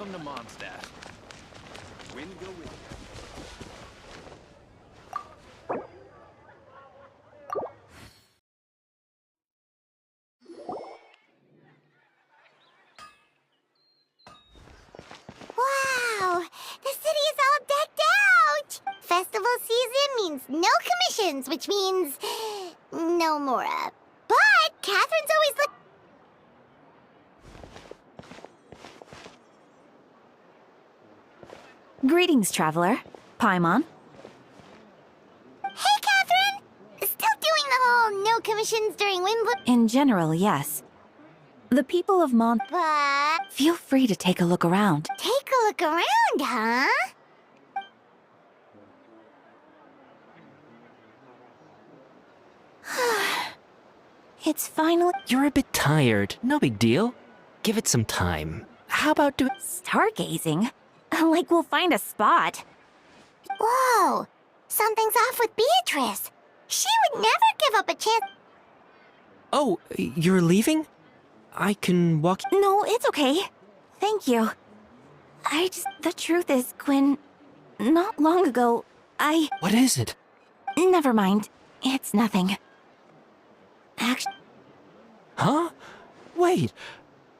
Welcome to Mondstadt. Wind go with you. Wow! The city is all decked out! Festival season means no commissions, which means no Mora. But Catherine's always Greetings, traveler. Paimon. Hey, Catherine! Still doing the whole no commissions during Wimbledon? In general, yes. The people of Mont... But Feel free to take a look around. take a look around, huh? It's finally... You're a bit tired. No big deal. Give it some time. How about doing... Stargazing? Like we'll find a spot. Whoa! Something's off with Beatrice. She would never give up a chance. Oh, you're leaving? I can walk... No, it's okay. Thank you. The truth is, Quinn, not long ago, What is it? Never mind. It's nothing. Actually... Huh? Wait.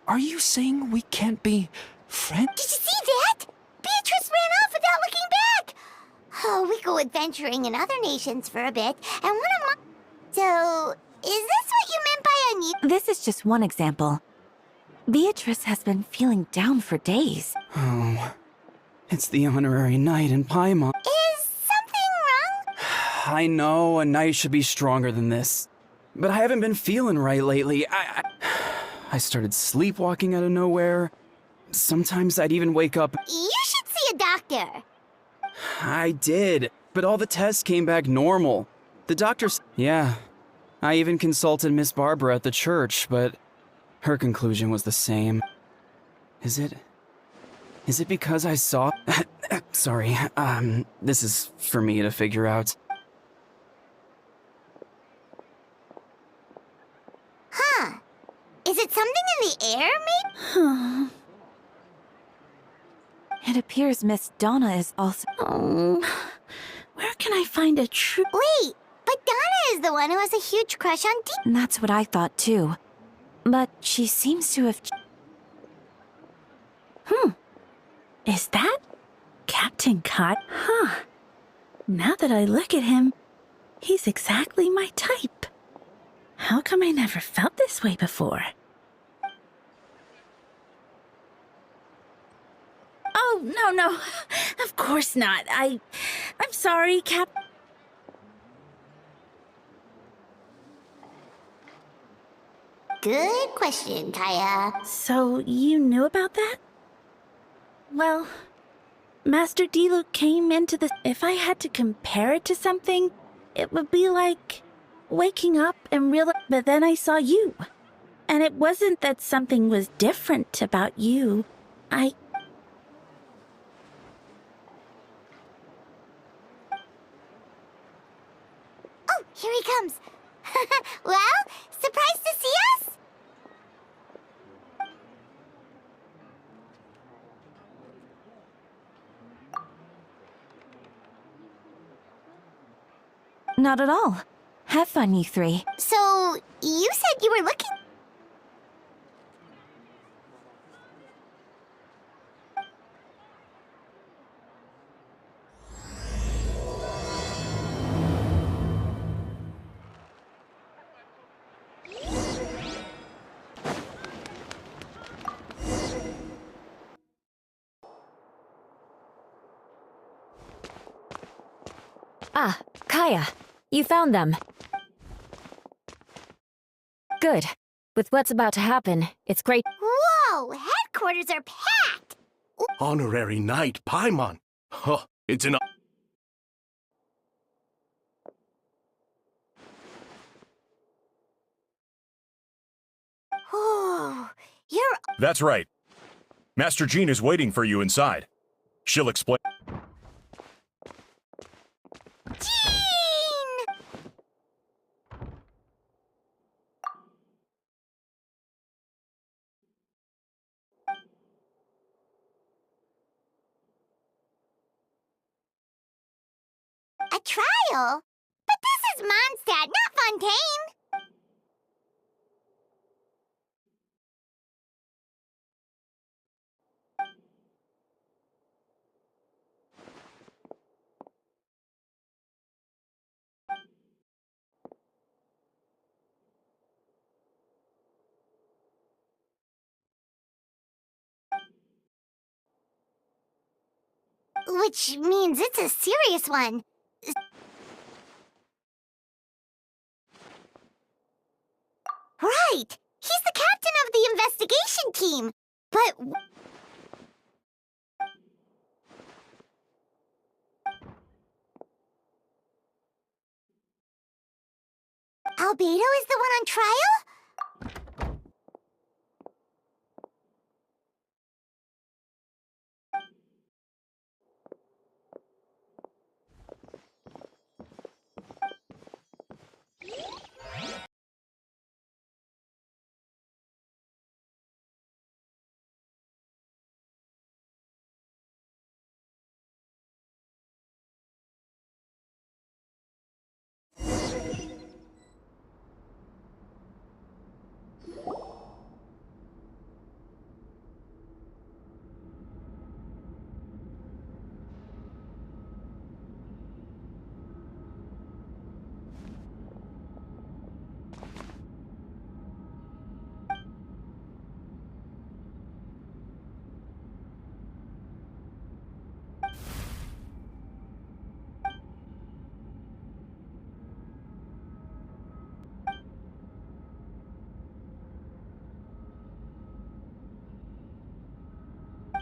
Are you saying we can't be friends? Did you see that? Beatrice ran off without looking back. Oh, we go adventuring in other nations for a bit, and one of my... So, is this what you meant by a new... This is just one example. Beatrice has been feeling down for days. Oh, it's the honorary knight in Paimon. Is something wrong? I know a knight should be stronger than this, but I haven't been feeling right lately. I started sleepwalking out of nowhere. Sometimes I'd even wake up. You should see a doctor. I did, but all the tests came back normal. The doctors... Yeah, I even consulted Miss Barbara at the church, but her conclusion was the same. Is it because I saw... Sorry, this is for me to figure out. Huh. Is it something in the air, maybe? It appears Miss Donna is also... Where can I find a true... Wait, but Donna is the one who has a huge crush on That's what I thought too. But she seems to have... Is that Captain Kai? Huh. Now that I look at him, he's exactly my type. How come I never felt this way before? Oh, no. Of course not. I'm sorry, Cap... Good question, Kaya. So, you knew about that? Well, Master Diluc came into the... If I had to compare it to something, it would be like waking up and realize... But then I saw you. And it wasn't that something was different about you. Oh, here he comes. Well, surprised to see us? Not at all. Have fun, you three. So, you said you were looking... Ah, Kaya. You found them. Good. With what's about to happen, it's great. Whoa, headquarters are packed! Honorary Knight Paimon. Huh, it's an... Oh, you're... That's right. Master Jean is waiting for you inside. She'll explain... Jean! trial? But this is Mondstadt, not Fontaine. Which means it's a serious one. Right! He's the captain of the investigation team! But... Albedo is the one on trial?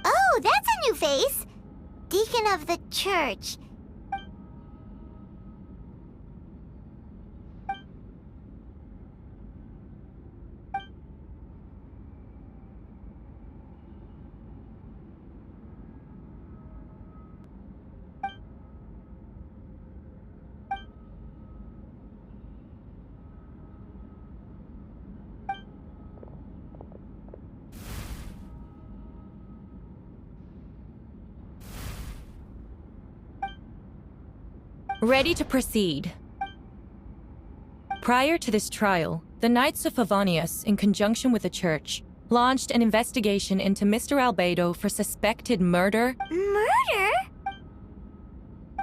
Oh, that's a new face! Deacon of the church. Ready to proceed. Prior to this trial, the Knights of Favonius, in conjunction with the Church, launched an investigation into Mr. Albedo for suspected murder. Murder?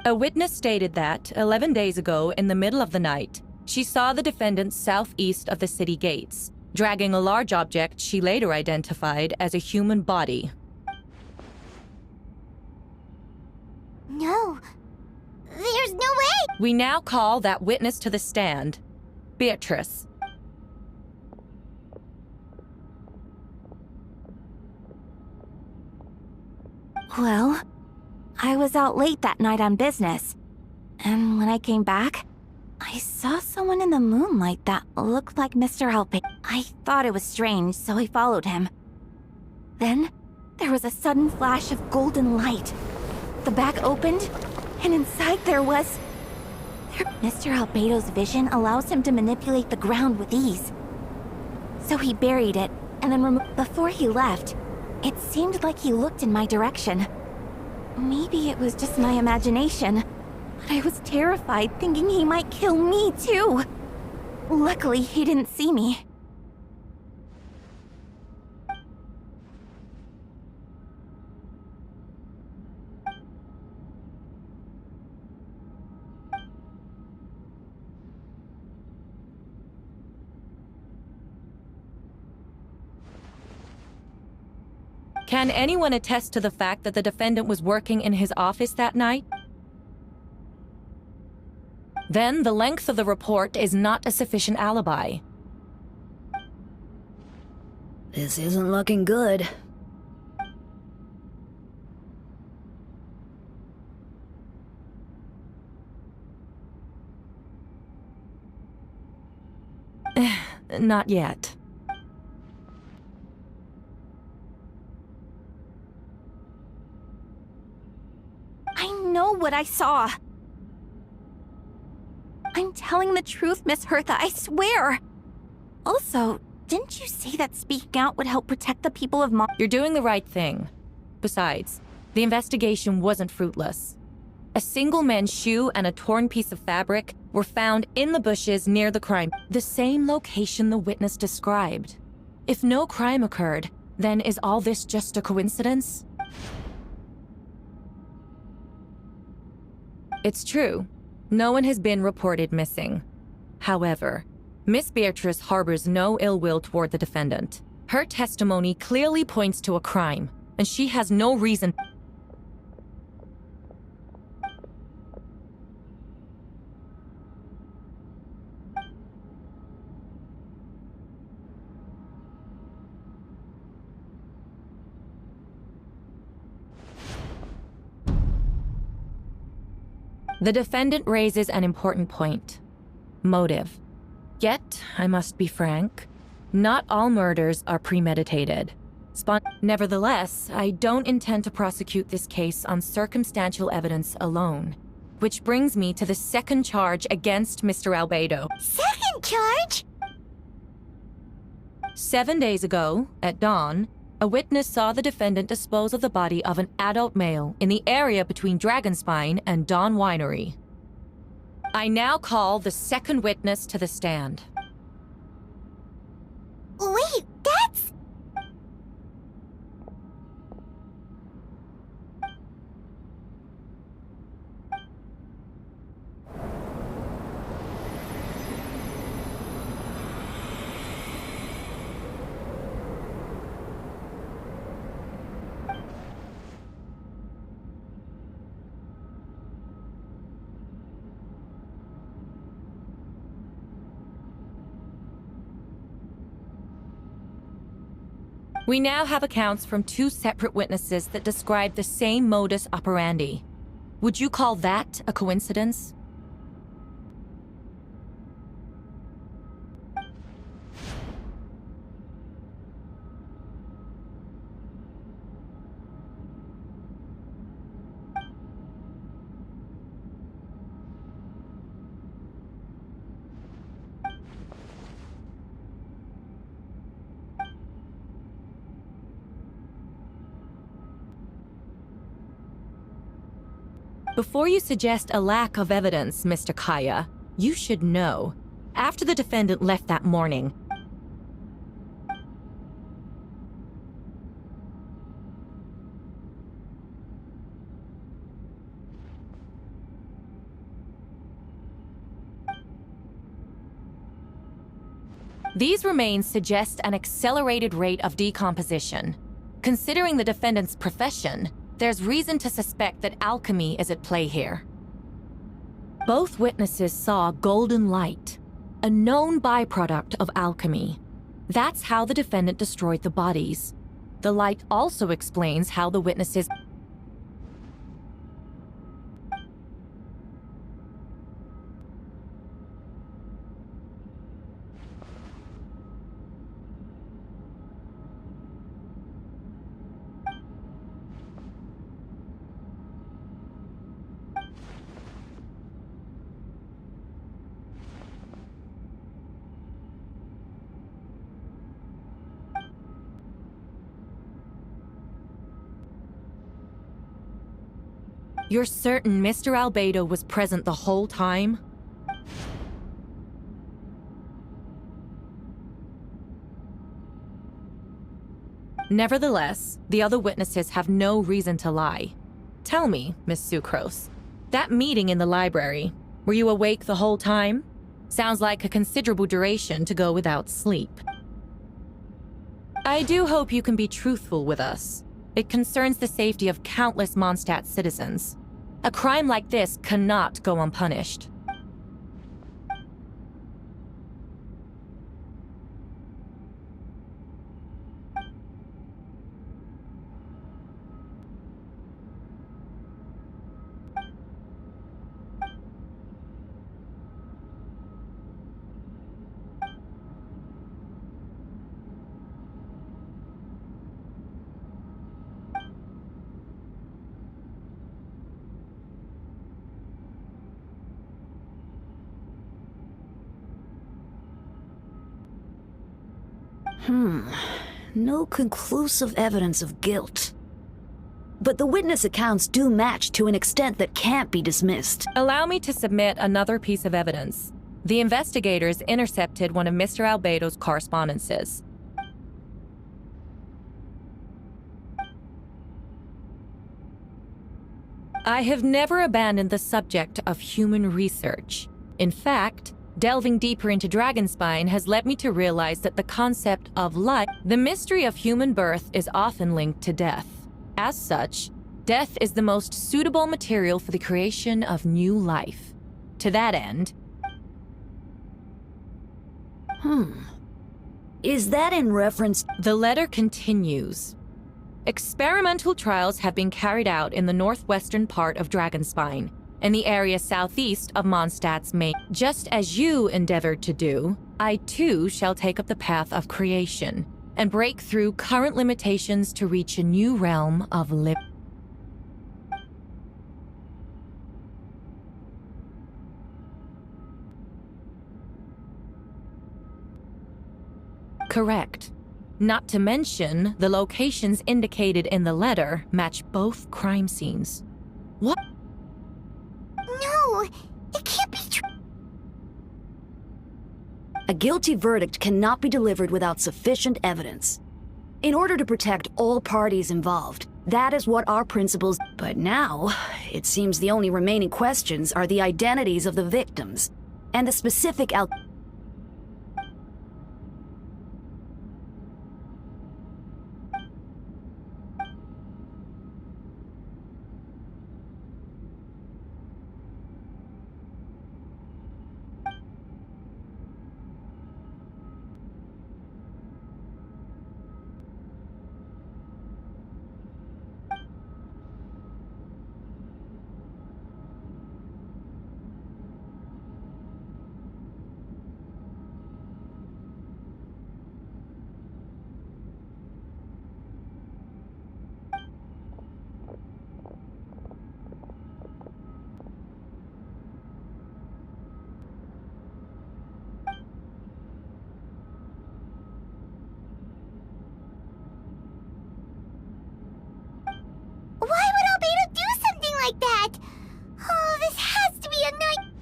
A witness stated that, 11 days ago, in the middle of the night, she saw the defendant southeast of the city gates, dragging a large object she later identified as a human body. No. There's no way! We now call that witness to the stand. Beatrice. Well, I was out late that night on business. And when I came back, I saw someone in the moonlight that looked like Mr. Albedo. I thought it was strange, so I followed him. Then, there was a sudden flash of golden light. The bag opened, and inside there was... Mr. Albedo's vision allows him to manipulate the ground with ease. So he buried it, and then before he left, it seemed like he looked in my direction. Maybe it was just my imagination, but I was terrified thinking he might kill me too. Luckily, he didn't see me. Can anyone attest to the fact that the defendant was working in his office that night? Then the length of the report is not a sufficient alibi. This isn't looking good. Not yet. I know what I saw. I'm telling the truth, Miss Hertha, I swear. Also, didn't you say that speaking out would help protect the people of You're doing the right thing. Besides, the investigation wasn't fruitless. A single man's shoe and a torn piece of fabric were found in the bushes near the crime, the same location the witness described. If no crime occurred, then is all this just a coincidence? It's true. No one has been reported missing. However, Miss Beatrice harbors no ill will toward the defendant. Her testimony clearly points to a crime, and she has no reason. The defendant raises an important point. Motive. Yet, I must be frank, not all murders are premeditated. Nevertheless, I don't intend to prosecute this case on circumstantial evidence alone. Which brings me to the second charge against Mr. Albedo. Second charge? 7 days ago, at dawn, a witness saw the defendant dispose of the body of an adult male in the area between Dragonspine and Dawn Winery. I now call the second witness to the stand. Wait, that's... We now have accounts from two separate witnesses that describe the same modus operandi. Would you call that a coincidence? Before you suggest a lack of evidence, Mr. Kaya, you should know. After the defendant left that morning, these remains suggest an accelerated rate of decomposition. Considering the defendant's profession, there's reason to suspect that alchemy is at play here. Both witnesses saw golden light, a known byproduct of alchemy. That's how the defendant destroyed the bodies. The light also explains how the witnesses... You're certain Mr. Albedo was present the whole time? Nevertheless, the other witnesses have no reason to lie. Tell me, Miss Sucrose, that meeting in the library, were you awake the whole time? Sounds like a considerable duration to go without sleep. I do hope you can be truthful with us. It concerns the safety of countless Mondstadt citizens. A crime like this cannot go unpunished. No conclusive evidence of guilt. but the witness accounts do match to an extent that can't be dismissed. Allow me to submit another piece of evidence. The investigators intercepted one of Mr. Albedo's correspondences. I have never abandoned the subject of human research. In fact, delving deeper into Dragonspine has led me to realize that the concept of life, the mystery of human birth, is often linked to death. As such, death is the most suitable material for the creation of new life. To that end... Is that in reference... The letter continues. Experimental trials have been carried out in the northwestern part of Dragonspine, in the area southeast of Mondstadt's main. Just as you endeavored to do, I too shall take up the path of creation, and break through current limitations to reach a new realm of liberty. Correct. Not to mention, the locations indicated in the letter match both crime scenes. What? No, it can't be true. A guilty verdict cannot be delivered without sufficient evidence. In order to protect all parties involved, that is what our principles... But now, it seems the only remaining questions are the identities of the victims, and the specific Why would Albedo do something like that? Oh, this has to be a night.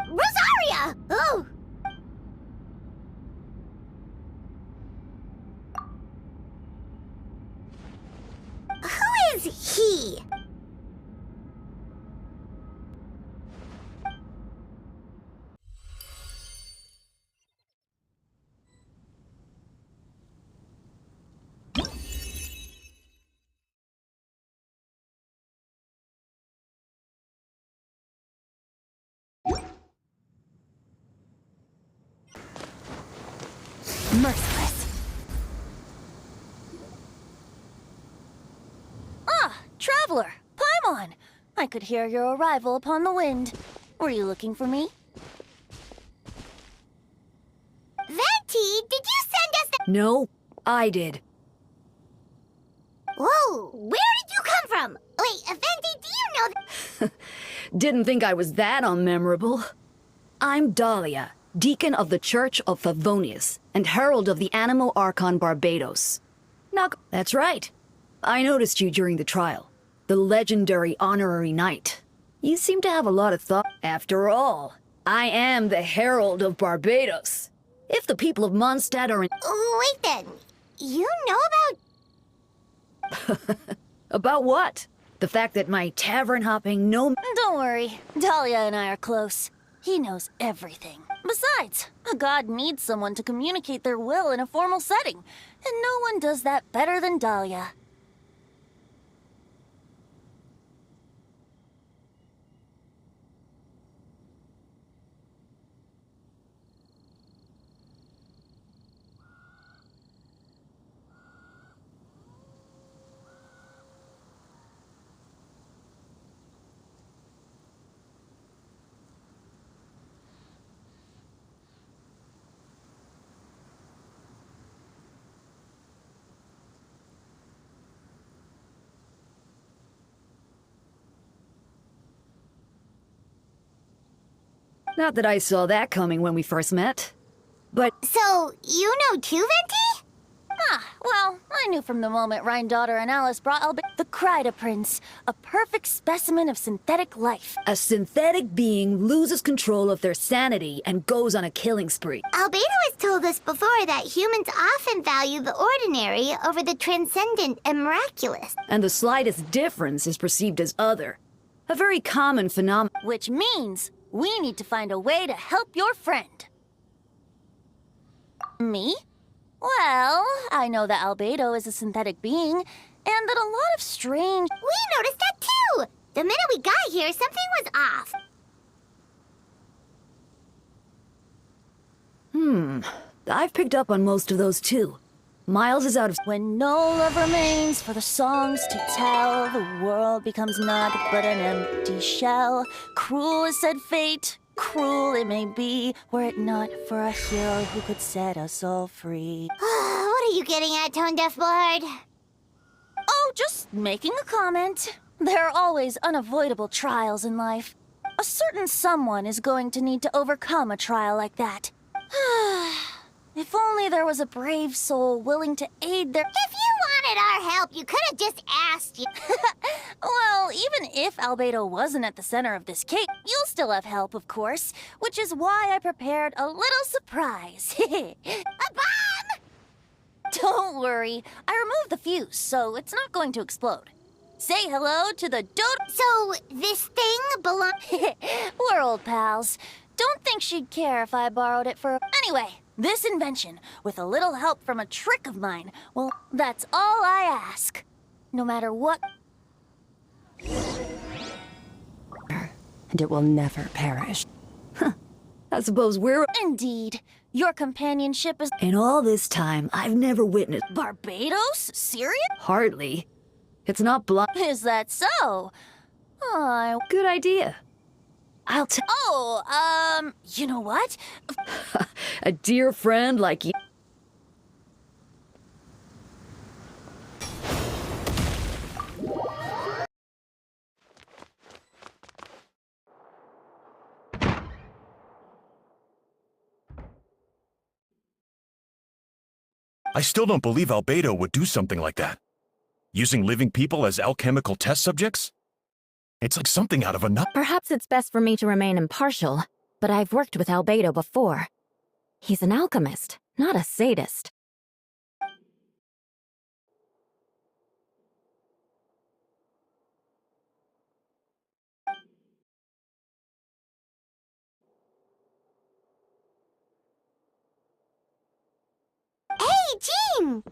Rosaria! Oh! Who is he? Merciless. Ah, traveler, Paimon! I could hear your arrival upon the wind. Were you looking for me? Venti, did you send us the... No, I did. Whoa, where did you come from? Wait, Venti, do you know that... Didn't think I was that unmemorable. I'm Dahlia, Deacon of the Church of Favonius, and Herald of the Animo Archon Barbados. That's right. I noticed you during the trial. The legendary honorary knight. You seem to have a lot of thought. After all, I am the Herald of Barbados. If the people of Mondstadt are in... Wait then, you know about... About what? The fact that my tavern hopping no... Don't worry, Dahlia and I are close. He knows everything. Besides, a god needs someone to communicate their will in a formal setting, and no one does that better than Dahlia. Not that I saw that coming when we first met. But So, you know too, Venti? Ah, well, I knew from the moment Rhine-daughter and Alice brought the Kryda Prince, a perfect specimen of synthetic life. a synthetic being loses control of their sanity and goes on a killing spree. Albedo has told us before that humans often value the ordinary over the transcendent and miraculous. And the slightest difference is perceived as other. A very common phenomenon. Which means we need to find a way to help your friend. Me? Well, I know that Albedo is a synthetic being, and that a lot of strange... We noticed that too! The minute we got here, something was off. I've picked up on most of those too. Miles is out of... When no love remains for the songs to tell, the world becomes naught but an empty shell. Cruel is said fate, cruel it may be, were it not for a hero who could set us all free. What are you getting at, Tone Deaf Bard? Oh, just making a comment. There are always unavoidable trials in life. A certain someone is going to need to overcome a trial like that. If only there was a brave soul willing to aid their... If you wanted our help, you could have just asked you. Well, even if Albedo wasn't at the center of this cake, you'll still have help, of course, which is why I prepared a little surprise. A bomb! Don't worry, I removed the fuse, so it's not going to explode. Say hello to the So, this thing belongs... We're old pals. Don't think she'd care if I borrowed it for... Anyway, this invention, with a little help from a trick of mine, well, that's all I ask. No matter what... And it will never perish. I suppose we're... Indeed. Your companionship is... In all this time, I've never witnessed... Barbados? Serious? Hardly. It's not blind... Is that so? Oh, Good idea. I'll tell... You know what? A dear friend like you... I still don't believe Albedo would do something like that. Using living people as alchemical test subjects? It's like something out of a nut. Perhaps it's best for me to remain impartial, but I've worked with Albedo before. He's an alchemist, not a sadist. Hey, Jean!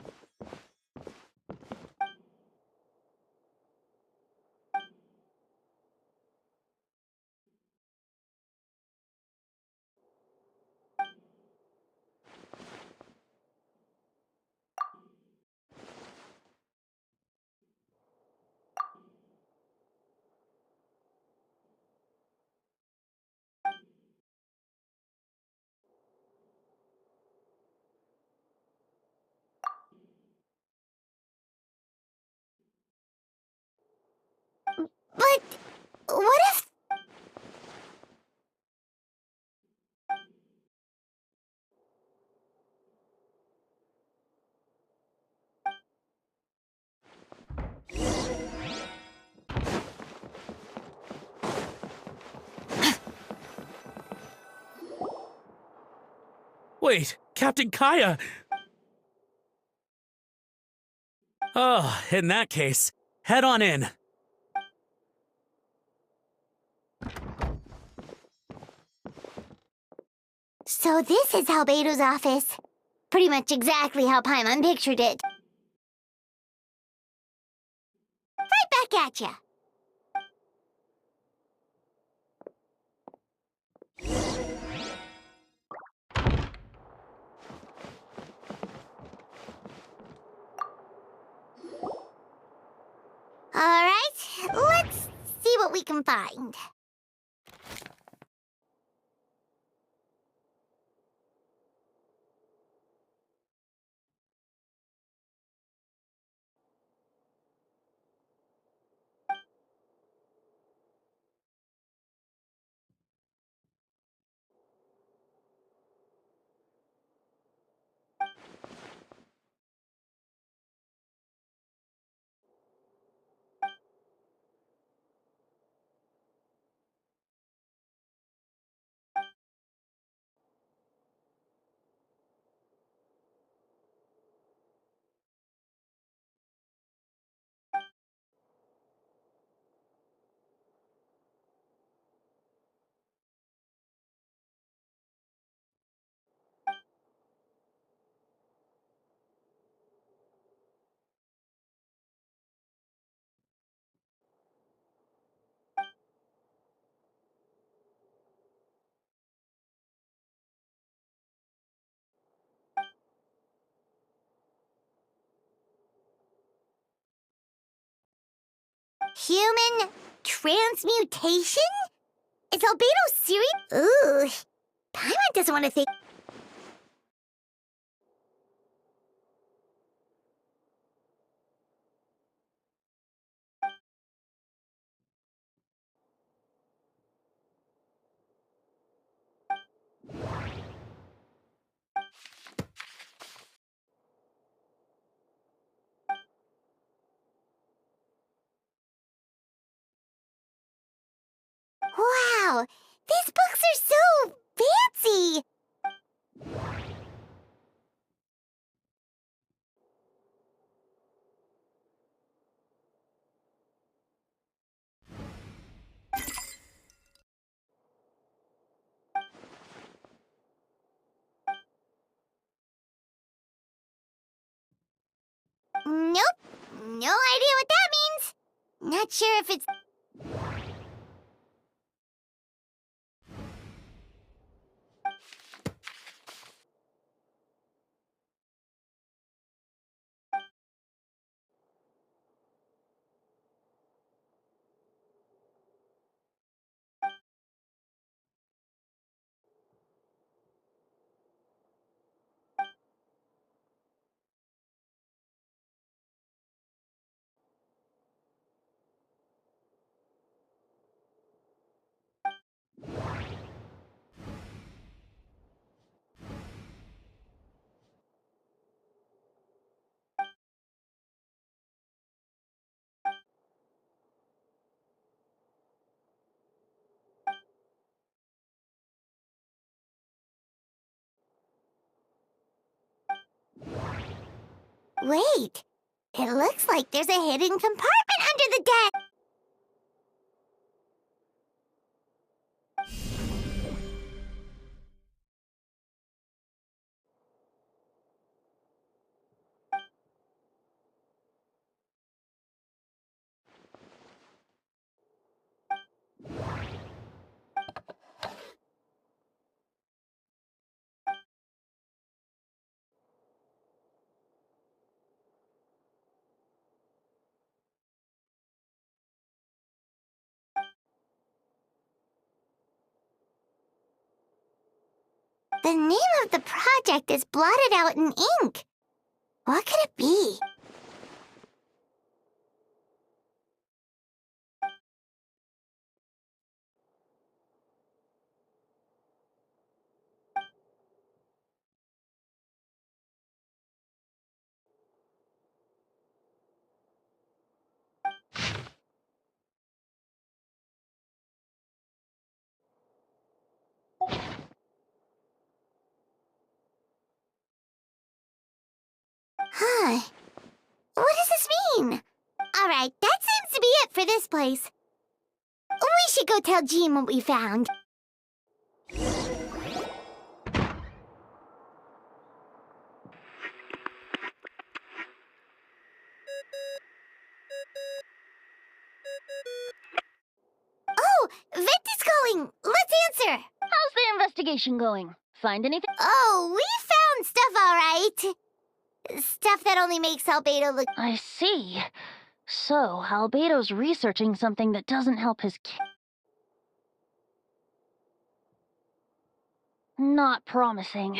But what if... Wait, Captain Kaya! Oh, in that case, head on in. So this is Albedo's office. Pretty much exactly how Paimon pictured it. Right back at ya. All right, let's see what we can find. Human transmutation? Is Albedo serious? Ooh, Paimon doesn't want to think. Wow, these books are so fancy! Nope, no idea what that means. Not sure if it's... Wait, it looks like there's a hidden compartment under the deck. The name of the project is blotted out in ink. What could it be? Huh. What does this mean? Alright, that seems to be it for this place. We should go tell Jean what we found. Oh, Vent is calling! Let's answer! How's the investigation going? Find anything? Oh, we found stuff alright. Stuff that only makes Albedo look... I see. So, Albedo's researching something that doesn't help his Not promising.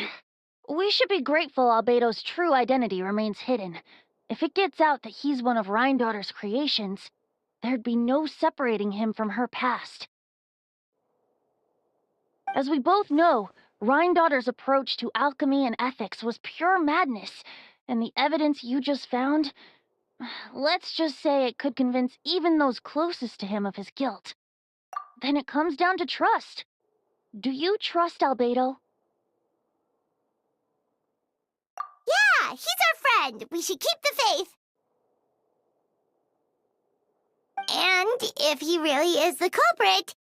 We should be grateful Albedo's true identity remains hidden. If it gets out that he's one of Rhindaughter's creations, there'd be no separating him from her past. As we both know, Rhindaughter's approach to alchemy and ethics was pure madness, and the evidence you just found, let's just say it could convince even those closest to him of his guilt. Then it comes down to trust. Do you trust Albedo? Yeah, he's our friend. We should keep the faith. And if he really is the culprit,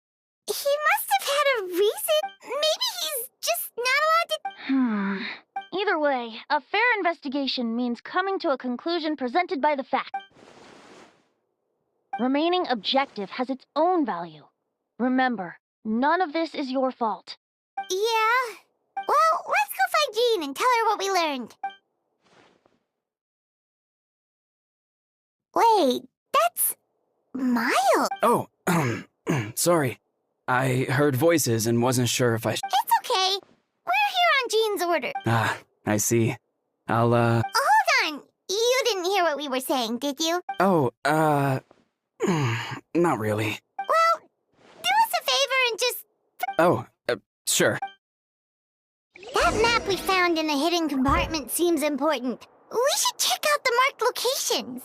he must have had a reason. Maybe he's just not allowed to... Either way, a fair investigation means coming to a conclusion presented by the fact. Remaining objective has its own value. Remember, none of this is your fault. Yeah. Well, let's go find Jean and tell her what we learned. Wait, that's Miles? Oh, sorry. I heard voices and wasn't sure if I... It's okay. We're here on Jean's order. Ah, I see. I'll, Hold on. You didn't hear what we were saying, did you? Oh, not really. Well, do us a favor and just... Oh, sure. That map we found in the hidden compartment seems important. We should check out the marked locations.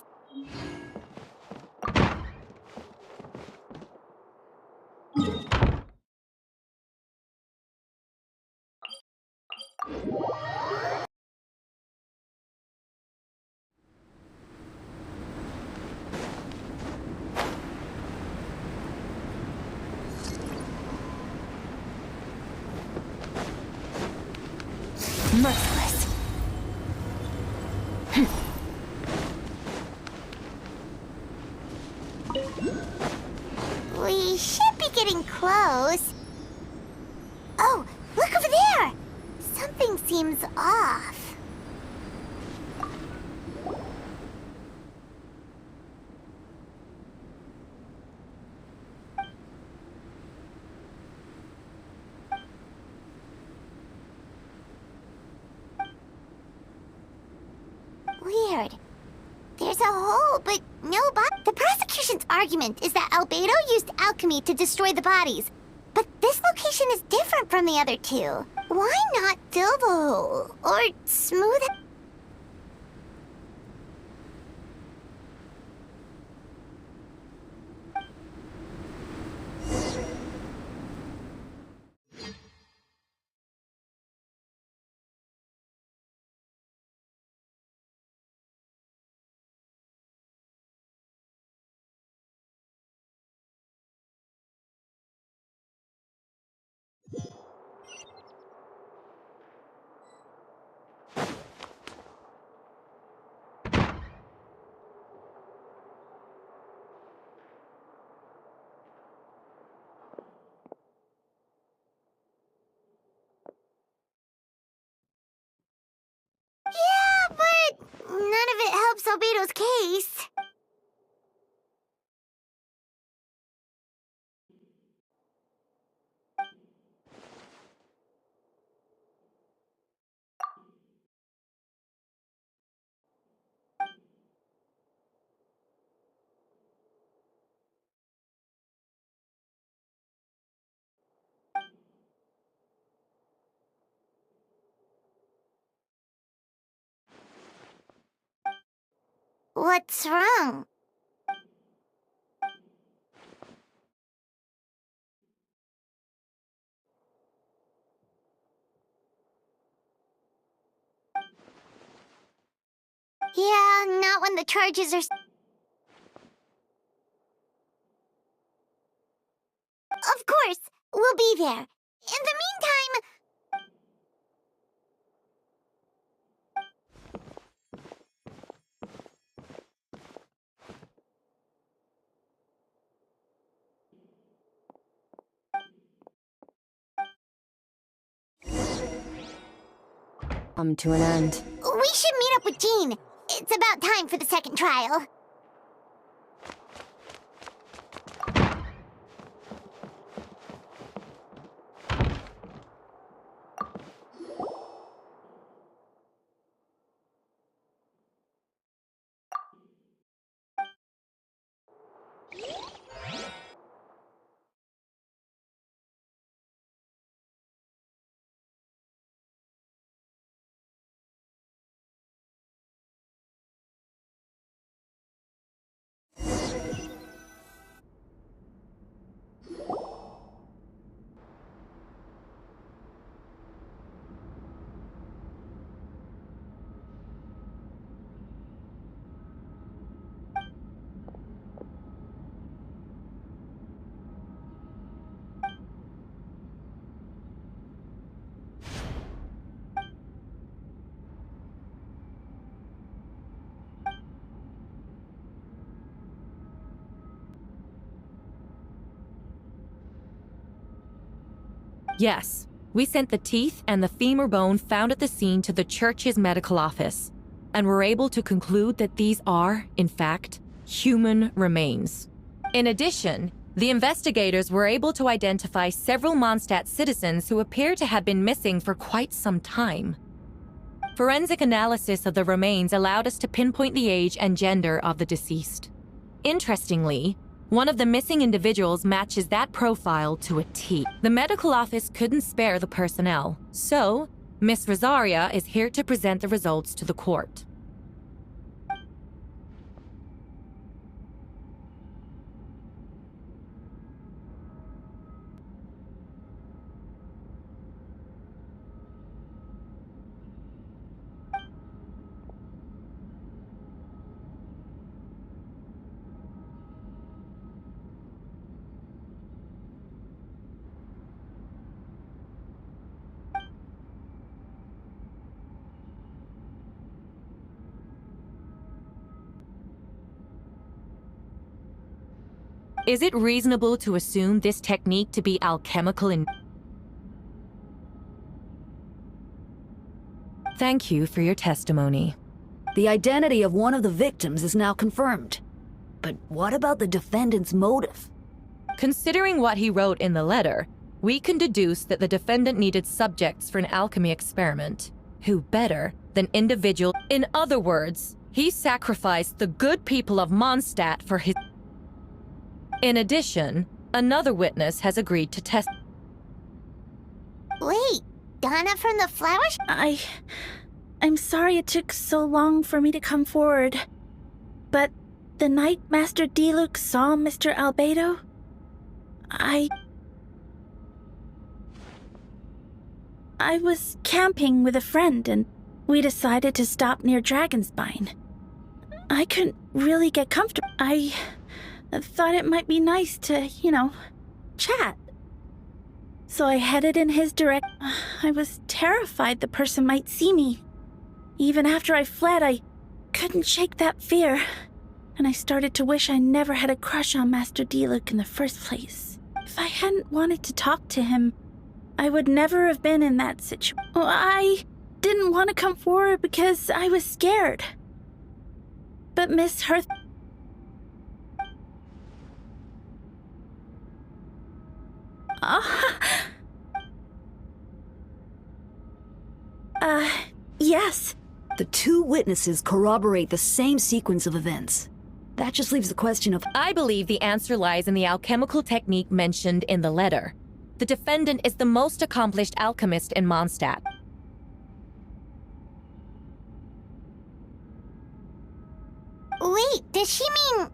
Merciless. We should be getting close. Oh, look over there! Something seems off. Weird. There's a hole, but no body. The prosecution's argument is that Albedo used alchemy to destroy the bodies. But this location is different from the other two. Why not fill the hole? Or smooth it? Yeah, but none of it helps Albedo's case. What's wrong? Yeah, not when the charges are... Of course, we'll be there. In the meantime... Come to an end. We should meet up with Jean. It's about time for the second trial. Yes, we sent the teeth and the femur bone found at the scene to the church's medical office, and were able to conclude that these are, in fact, human remains. In addition, the investigators were able to identify several Mondstadt citizens who appear to have been missing for quite some time. Forensic analysis of the remains allowed us to pinpoint the age and gender of the deceased. Interestingly, one of the missing individuals matches that profile to a T. The medical office couldn't spare the personnel, so Miss Rosaria is here to present the results to the court. Is it reasonable to assume this technique to be alchemical in... Thank you for your testimony. The identity of one of the victims is now confirmed. But what about the defendant's motive? Considering what he wrote in the letter, we can deduce that the defendant needed subjects for an alchemy experiment. Who better than individual... In other words, he sacrificed the good people of Mondstadt for his... In addition, another witness has agreed to test... Wait, Donna from the flowers? I'm sorry it took so long for me to come forward. But the night Master Diluc saw Mr. Albedo, I was camping with a friend and we decided to stop near Dragonspine. I couldn't really get comfortable. I thought it might be nice to, chat. So I headed in his direction. I was terrified the person might see me. Even after I fled, I couldn't shake that fear. And I started to wish I never had a crush on Master Diluc in the first place. If I hadn't wanted to talk to him, I would never have been in that situation. I didn't want to come forward because I was scared. But Miss Hearth... Yes. The two witnesses corroborate the same sequence of events. That just leaves the question of... I believe the answer lies in the alchemical technique mentioned in the letter. The defendant is the most accomplished alchemist in Mondstadt. Wait, does she mean...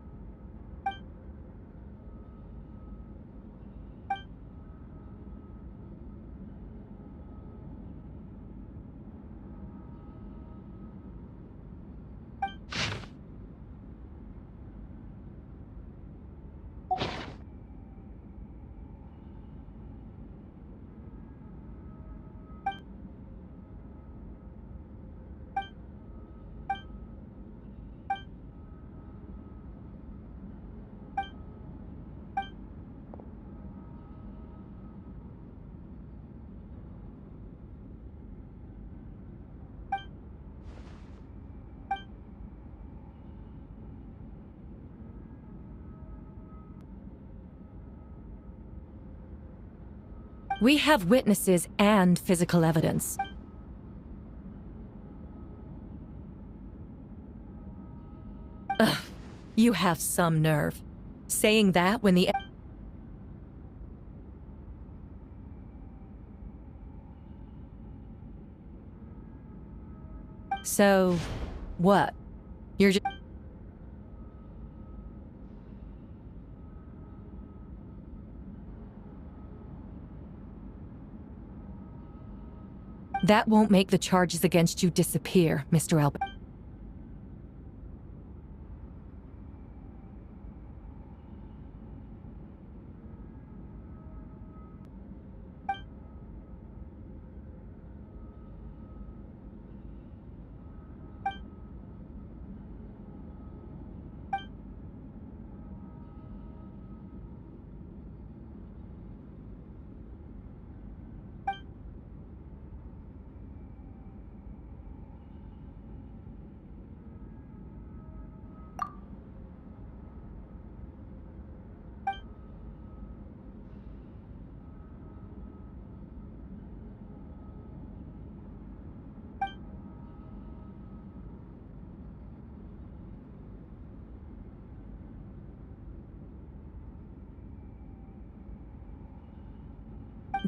We have witnesses and physical evidence. Ugh, you have some nerve. Saying that when the... So, what? You're just... That won't make the charges against you disappear, Mr. Albert.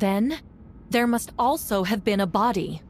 Then, there must also have been a body.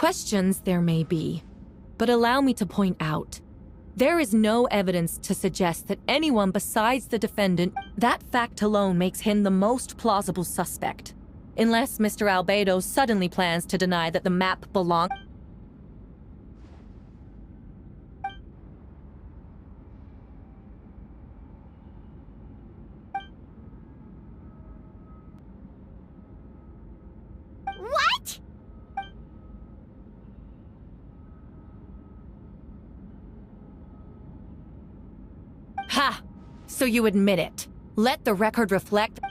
Questions there may be, but allow me to point out, there is no evidence to suggest that anyone besides the defendant. That fact alone makes him the most plausible suspect. Unless Mr. Albedo suddenly plans to deny that the map belongs. What? Ha! So you admit it. Let the record reflect.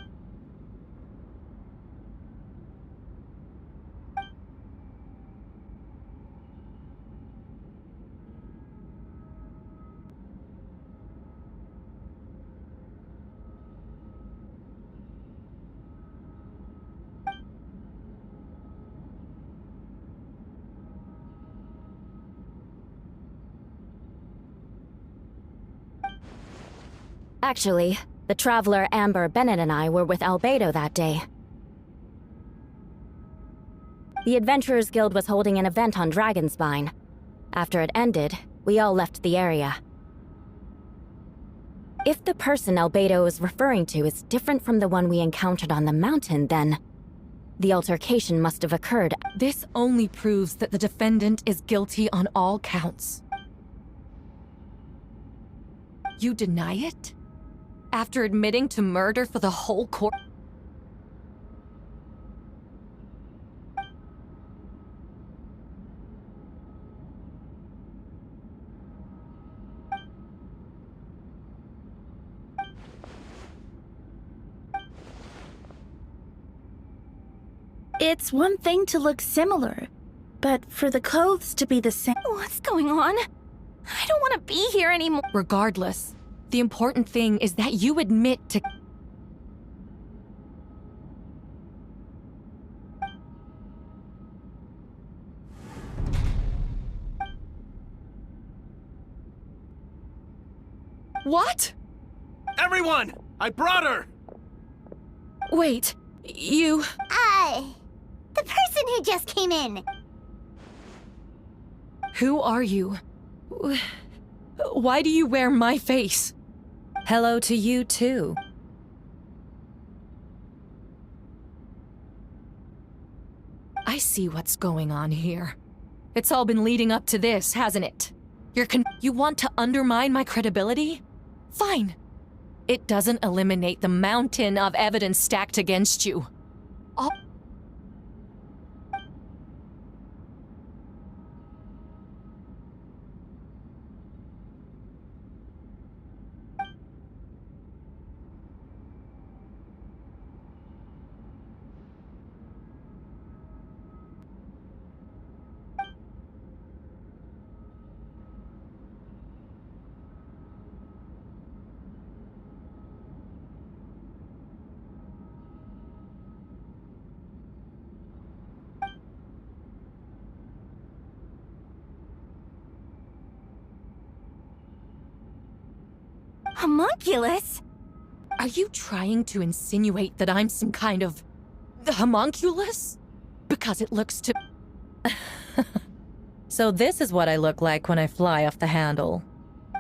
Actually, the traveler Amber Bennett and I were with Albedo that day. The Adventurers Guild was holding an event on Dragonspine. After it ended, we all left the area. If the person Albedo is referring to is different from the one we encountered on the mountain, then the altercation must have occurred. This only proves that the defendant is guilty on all counts. You deny it? After admitting to murder for the whole court? It's one thing to look similar, but for the clothes to be the same. What's going on? I don't want to be here anymore. Regardless, the important thing is that you admit to... What? Everyone! I brought her! Wait, you... The person who just came in. Who are you? Why do you wear my face? Hello to you, too. I see what's going on here. It's all been leading up to this, hasn't it? You want to undermine my credibility? Fine. It doesn't eliminate the mountain of evidence stacked against you. Homunculus? Are you trying to insinuate that I'm some kind of... homunculus? Because it looks to... So this is what I look like when I fly off the handle.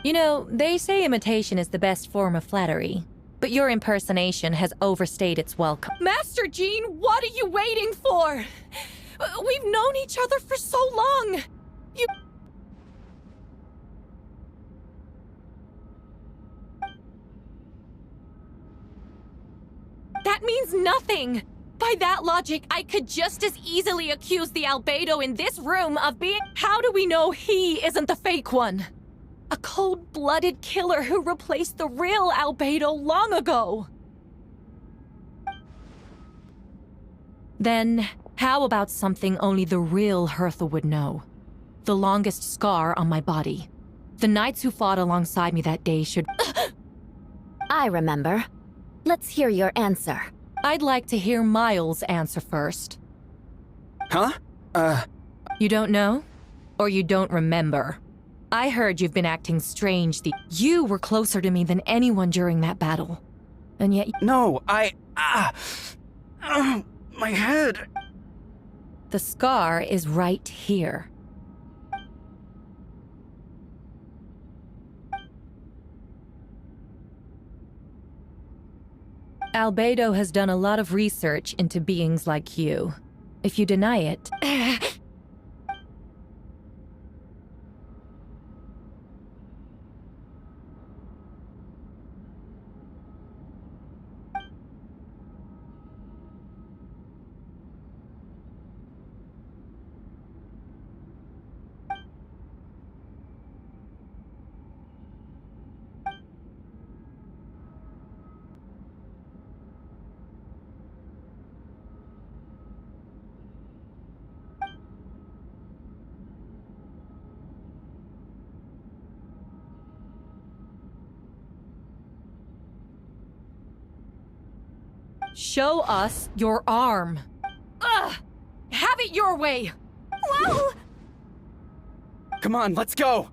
You know, they say imitation is the best form of flattery, but your impersonation has overstayed its welcome. Master Jean, what are you waiting for? We've known each other for so long. That means nothing! By that logic, I could just as easily accuse the Albedo in this room of being... How do we know he isn't the fake one? A cold-blooded killer who replaced the real Albedo long ago! Then, how about something only the real Hertha would know? The longest scar on my body. The knights who fought alongside me that day should... I remember. Let's hear your answer. I'd like to hear Miles' answer first. Huh? You don't know? Or you don't remember? I heard you've been acting strange. You were closer to me than anyone during that battle. And yet... No, my head. The scar is right here. Albedo has done a lot of research into beings like you. If you deny it... Show us your arm. Ugh! Have it your way! Whoa! Come on, let's go!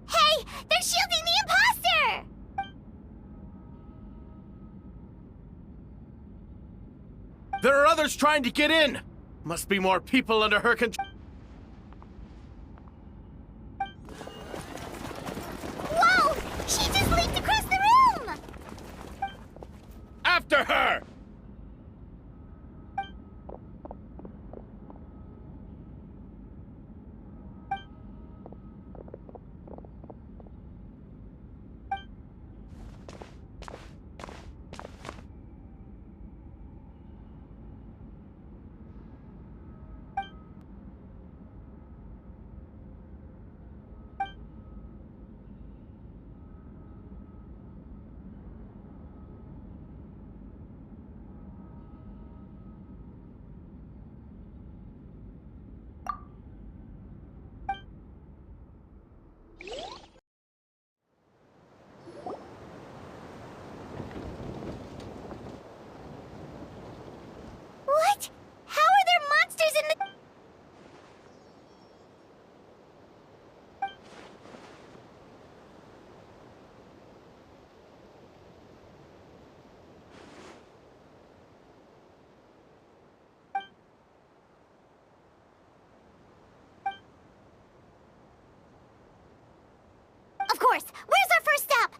Hey! They're shielding the imposter! There are others trying to get in! Must be more people under her control. Whoa! She just leaped across the room! After her! What? How are there monsters in the... Of course! Where's our first step?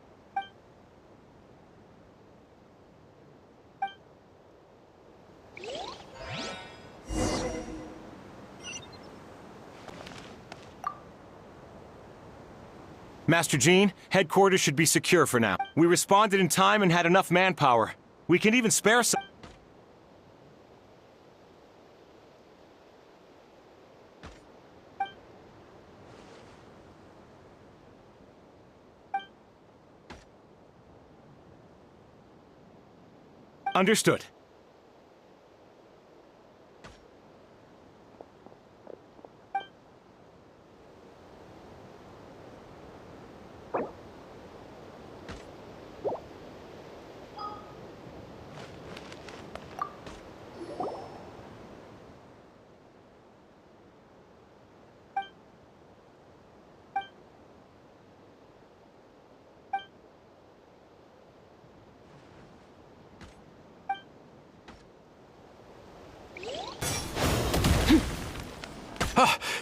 Master Jean, headquarters should be secure for now. We responded in time and had enough manpower. We can even spare some... Understood.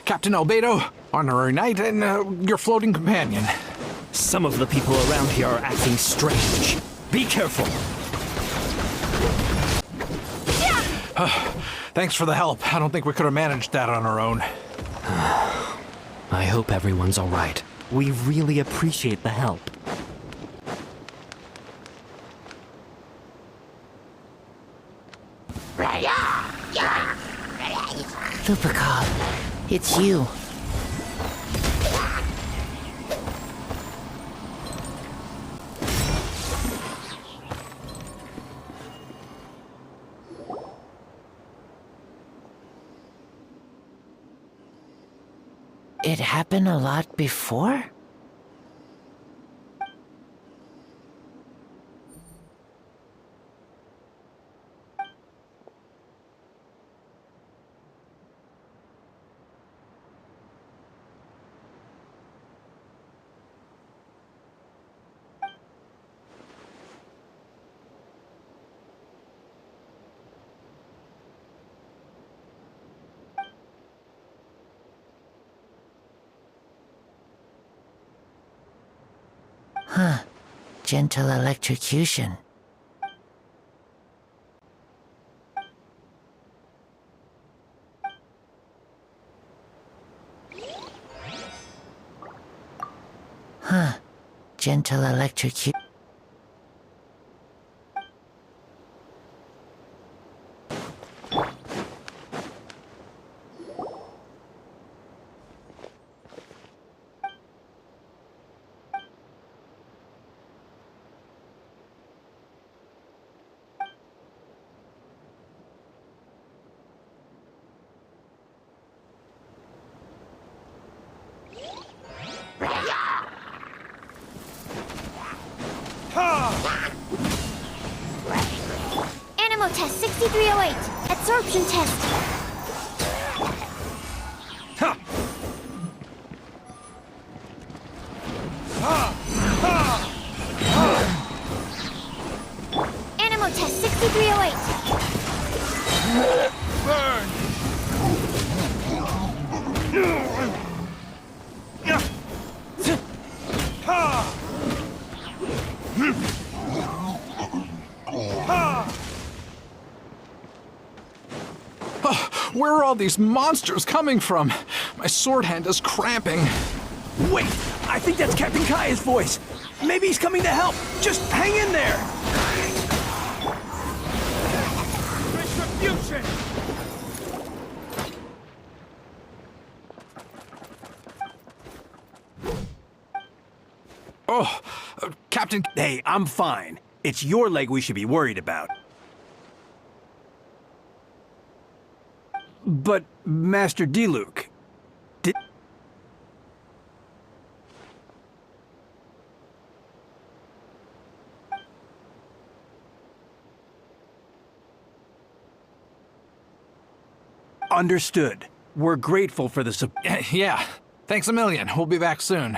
Captain Albedo, honorary knight, and your floating companion. Some of the people around here are acting strange. Be careful. Thanks for the help. I don't think we could have managed that on our own. I hope everyone's all right. We really appreciate the help. Lupercal, it's you. It happened a lot before? Huh. Gentle electrocution. Huh. Gentle electrocution. Animo test 6308. Absorption test. Animo test 6308. Burn! Where are all these monsters coming from? My sword hand is cramping. Wait! I think that's Captain Kaya's voice. Maybe he's coming to help. Just hang in there! Retribution! Oh, Captain... Hey, I'm fine. It's your leg we should be worried about. But, Master Diluc, did... Understood. We're grateful for the support. Yeah, thanks a million. We'll be back soon.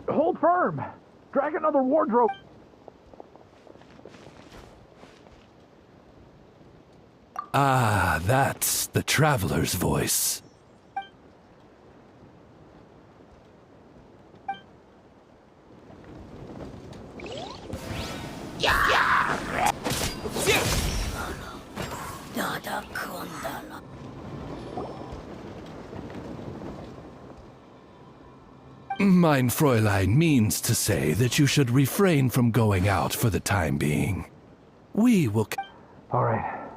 Hold firm! Drag another wardrobe! Ah, that's the traveler's voice. Mein Fräulein means to say that you should refrain from going out for the time being. We will... All right.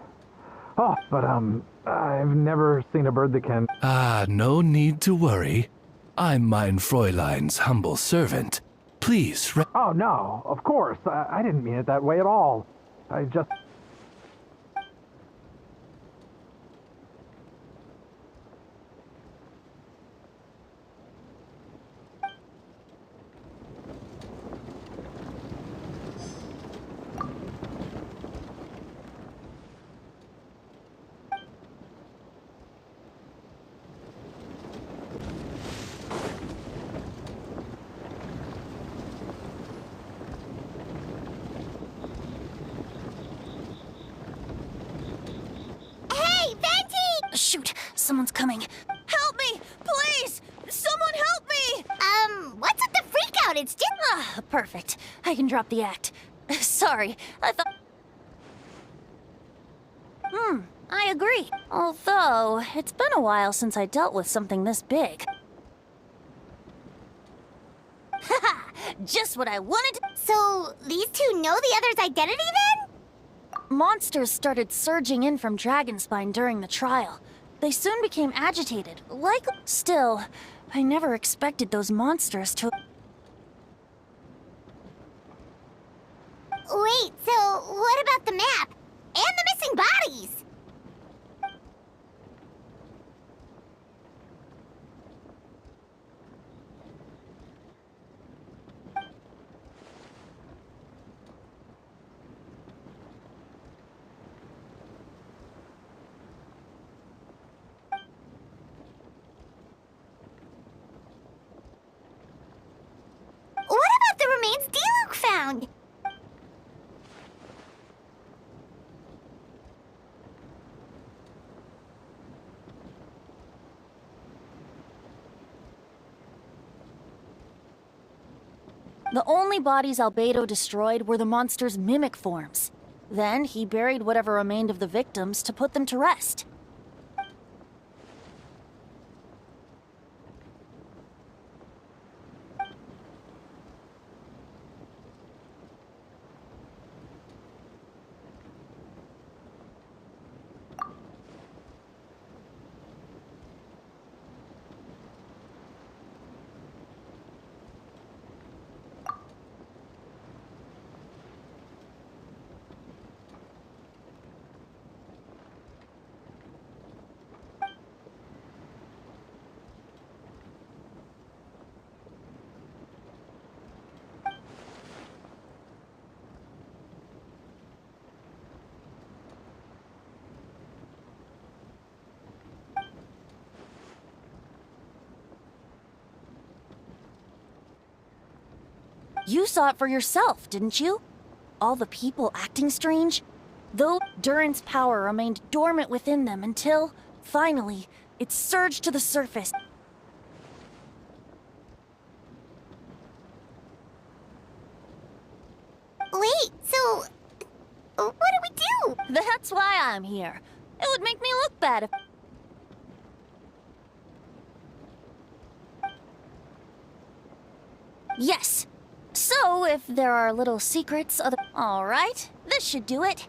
Oh, but, I've never seen a bird that can... Ah, no need to worry. I'm Mein Fräulein's humble servant. Please... Oh, no, of course. I didn't mean it that way at all. I just... Shoot, someone's coming. Help me, please! Someone help me! What's with the freak out? It's just... Ah, perfect. I can drop the act. Sorry, I thought... I agree. Although, it's been a while since I dealt with something this big. Haha! Just what I wanted to... So, these two know the other's identity then? Monsters started surging in from Dragonspine during the trial. They soon became agitated, like... Still, I never expected those monsters to... Wait, so what about the map? And the missing bodies? around. The only bodies Albedo destroyed were the monster's mimic forms. Then he buried whatever remained of the victims to put them to rest. You saw it for yourself, didn't you? All the people acting strange? Though Durin's power remained dormant within them until, finally, it surged to the surface. Wait, so... what do we do? That's why I'm here. It would make me look bad if... Yes. So, if there are little secrets, Alright, this should do it.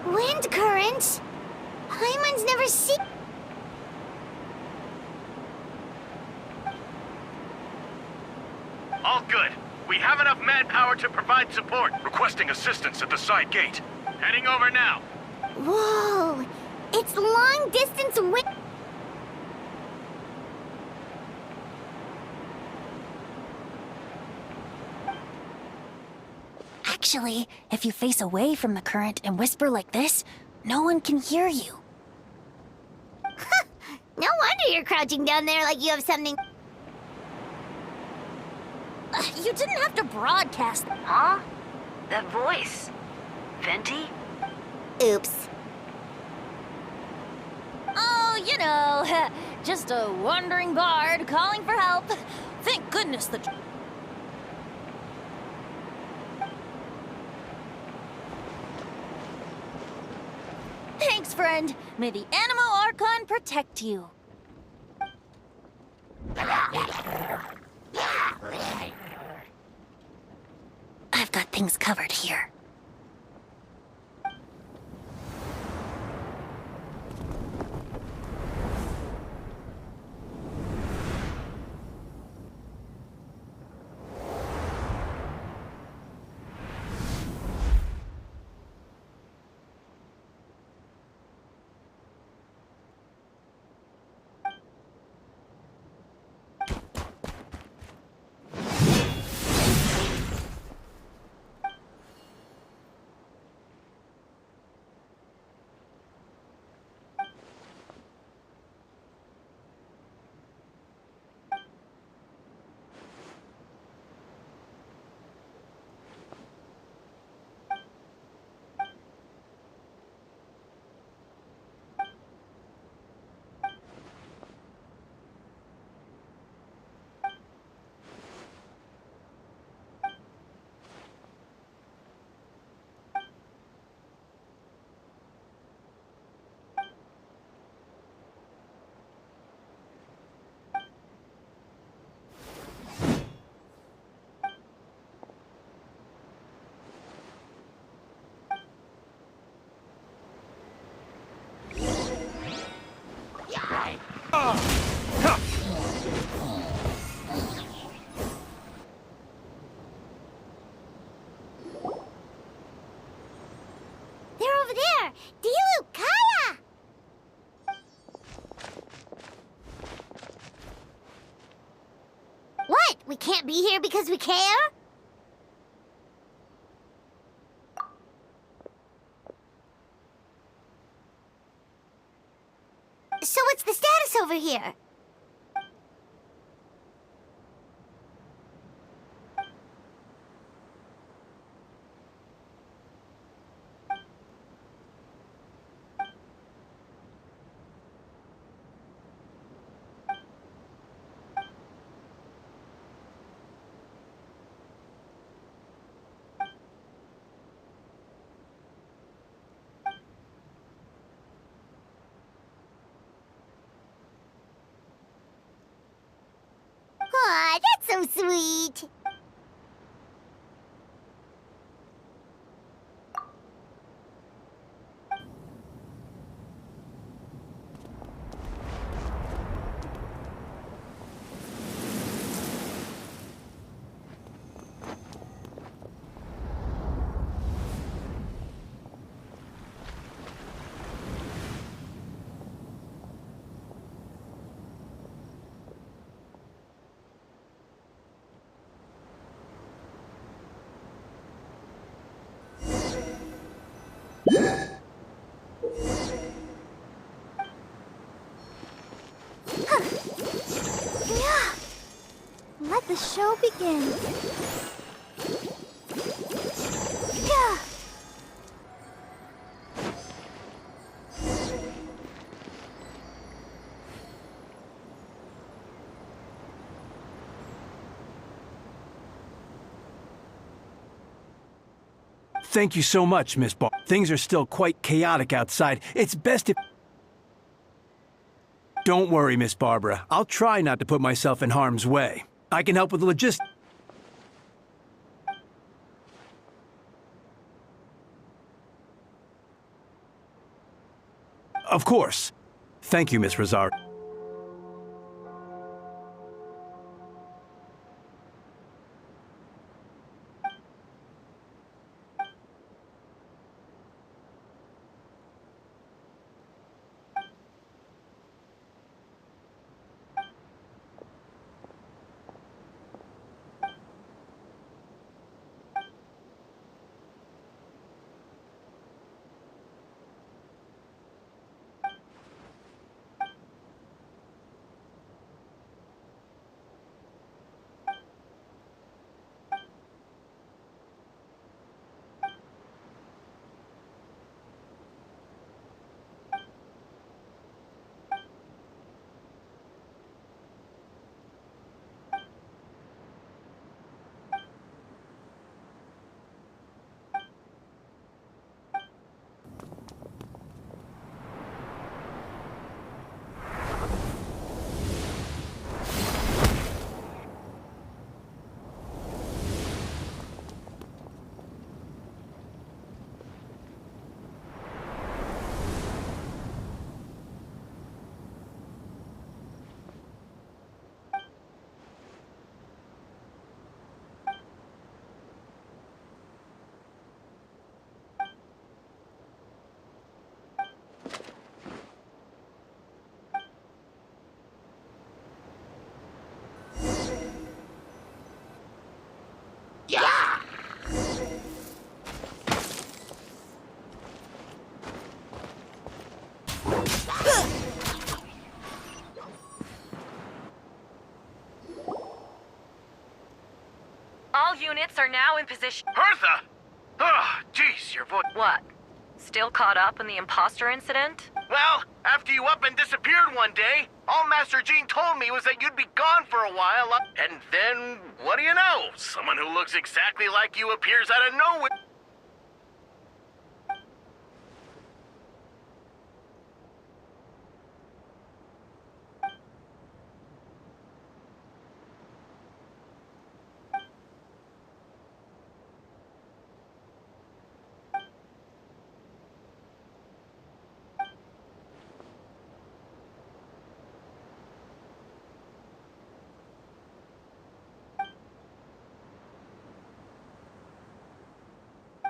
Wind currents? Paimon's never seen... All good. We have enough manpower to provide support. Requesting assistance at the side gate. Heading over now. Whoa! It's long-distance wind... Actually, if you face away from the current and whisper like this, no one can hear you. No wonder you're crouching down there like you have something... You didn't have to broadcast... Huh? That voice. Venti? Oops. Oh, you know, just a wandering bard calling for help. Thank goodness the... Thanks, friend. May the Animo Archon protect you. I've got things covered here. They're over there! Dilu, Kaya! What? We can't can't be here because we care? So what's the status over here? Aw, that's so sweet. Let the show begin. Yeah. Thank you so much, Miss Bar. Things are still quite chaotic outside. It's best if... Don't worry, Miss Barbara. I'll try not to put myself in harm's way. I can help with the logistics. Of course. Thank you, Miss Rosario. All units are now in position. Hertha! Ah, jeez, your voice. What? Still caught up in the imposter incident? Well, after you up and disappeared one day, all Master Jean told me was that you'd be gone for a while. And then, what do you know? Someone who looks exactly like you appears out of nowhere.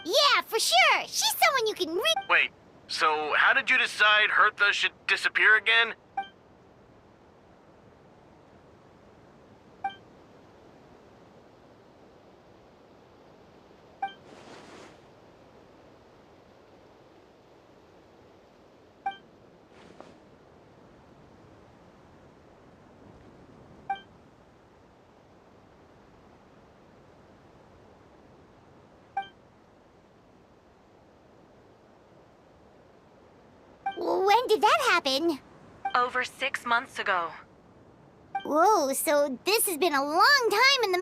Yeah, for sure. She's someone you can read. Wait, so how did you decide Hertha should disappear again? When did that happen? Over 6 months ago. Whoa, so this has been a long time in the...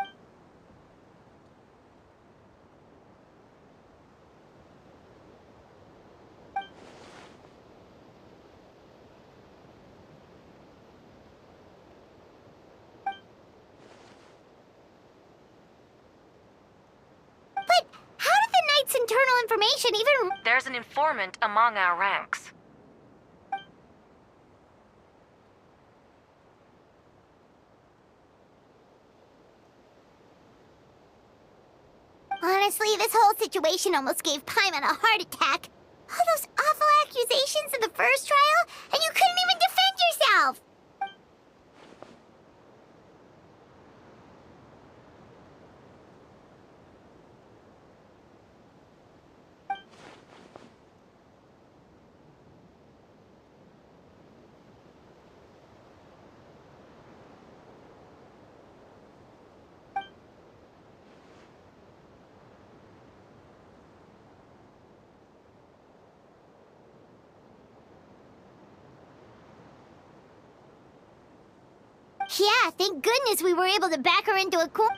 But how did the Knight's internal information even... There's an informant among our ranks. Honestly, this whole situation almost gave Paimon a heart attack. All those awful accusations in the first trial, and you couldn't even defend yourself! Yeah, thank goodness we were able to back her into a corner.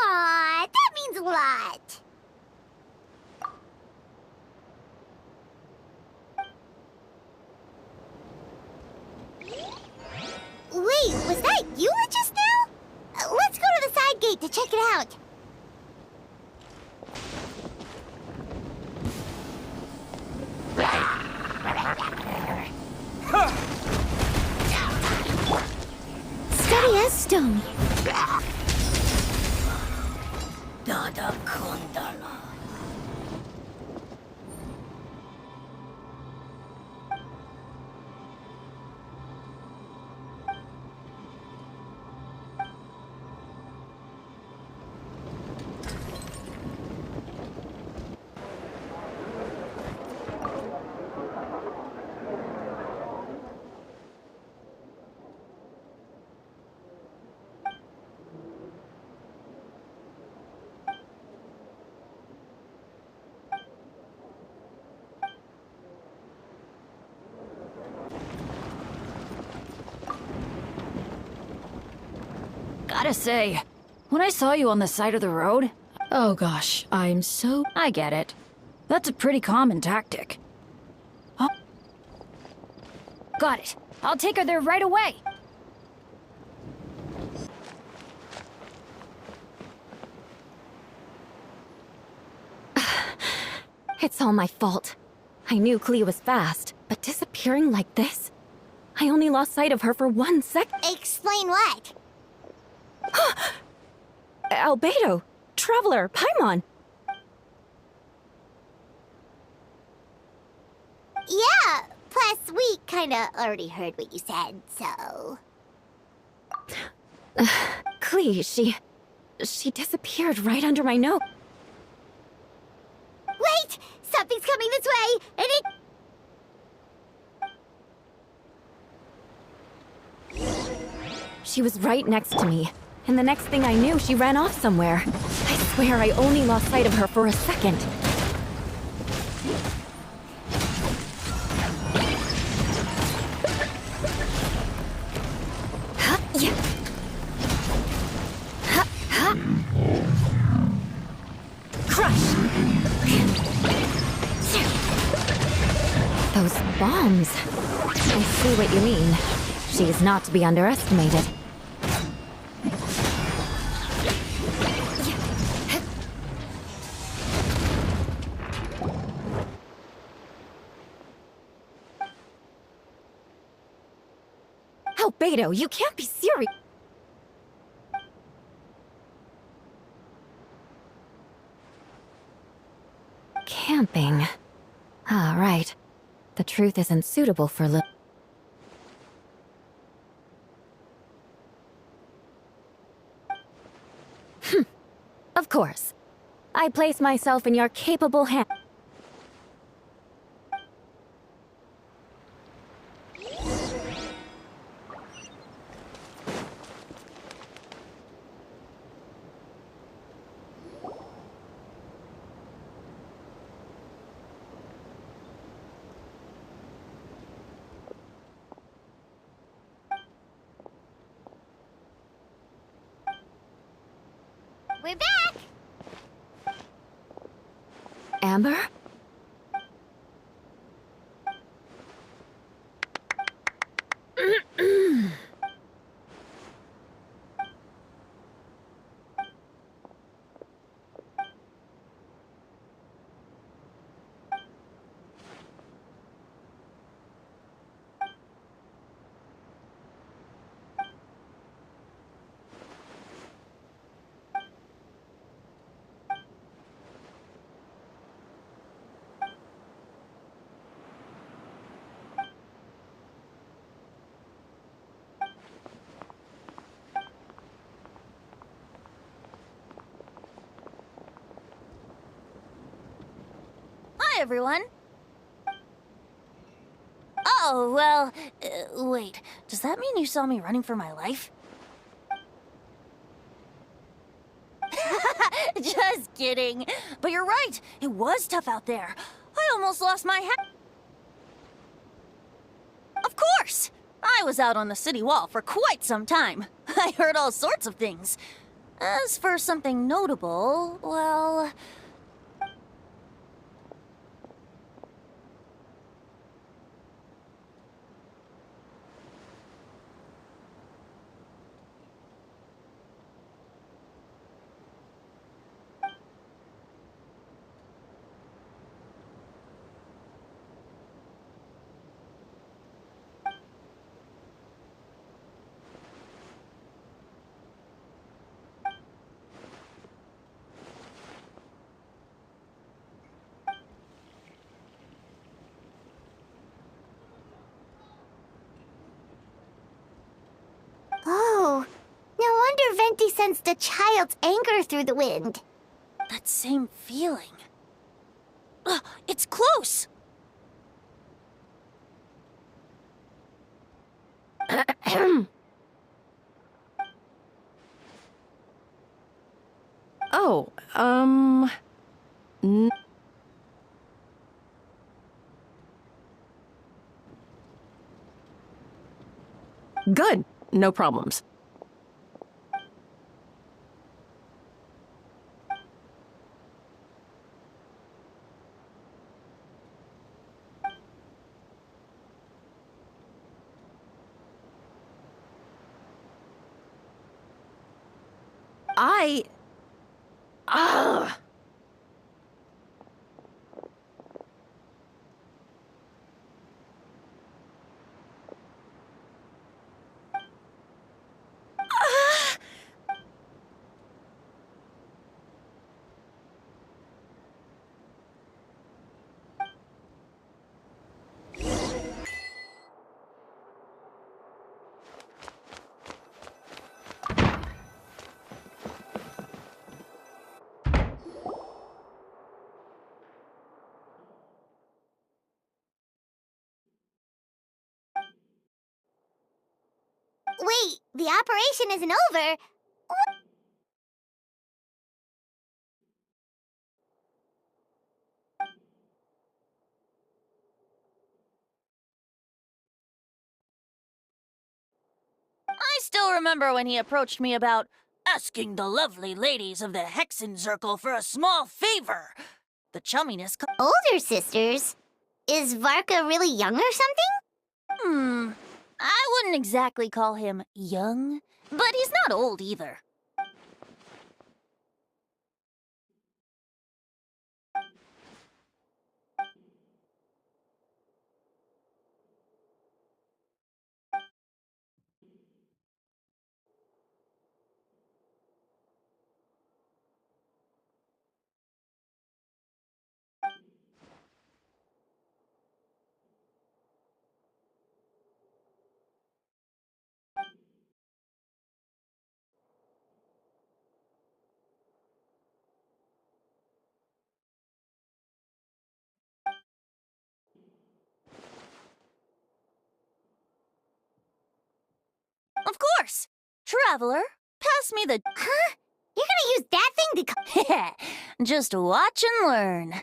Aw, that means a lot. Wait, was that you just now? Let's go to the side gate to check it out. Steady as stone. Dada Kundala. Gotta say, when I saw you on the side of the road... Oh gosh, I'm so... I get it. That's a pretty common tactic. Huh? Got it. I'll take her there right away. It's all my fault. I knew Clea was fast, but disappearing like this? I only lost sight of her for 1 second. Explain what? Albedo, Traveler, Paimon. Yeah, plus we kinda already heard what you said, so... Clea, she disappeared right under my nose. Wait! Something's coming this way, and it... She was right next to me, and the next thing I knew, she ran off somewhere. I swear I only lost sight of her for a second. Crush! Those bombs. I see what you mean. She is not to be underestimated. Albedo, you can't be serious. Camping. Ah, right. The truth isn't suitable for Of course. I place myself in your capable hands. We're back! Amber? Hi, everyone. Oh, well, wait. Does that mean you saw me running for my life? Just kidding. But you're right. It was tough out there. I almost lost my hat. Of course! I was out on the city wall for quite some time. I heard all sorts of things. As for something notable, well... Oh, no wonder Venti sensed a child's anger through the wind. That same feeling. It's close! Oh, Good. No problems. Ugh. Wait, the operation isn't over. I still remember when he approached me about asking the lovely ladies of the Hexen Circle for a small favor. The chumminess... Older sisters? Is Varka really young or something? I wouldn't exactly call him young, but he's not old either. Of course! Traveler, pass me the... Huh? You're gonna use that thing to... Just watch and learn.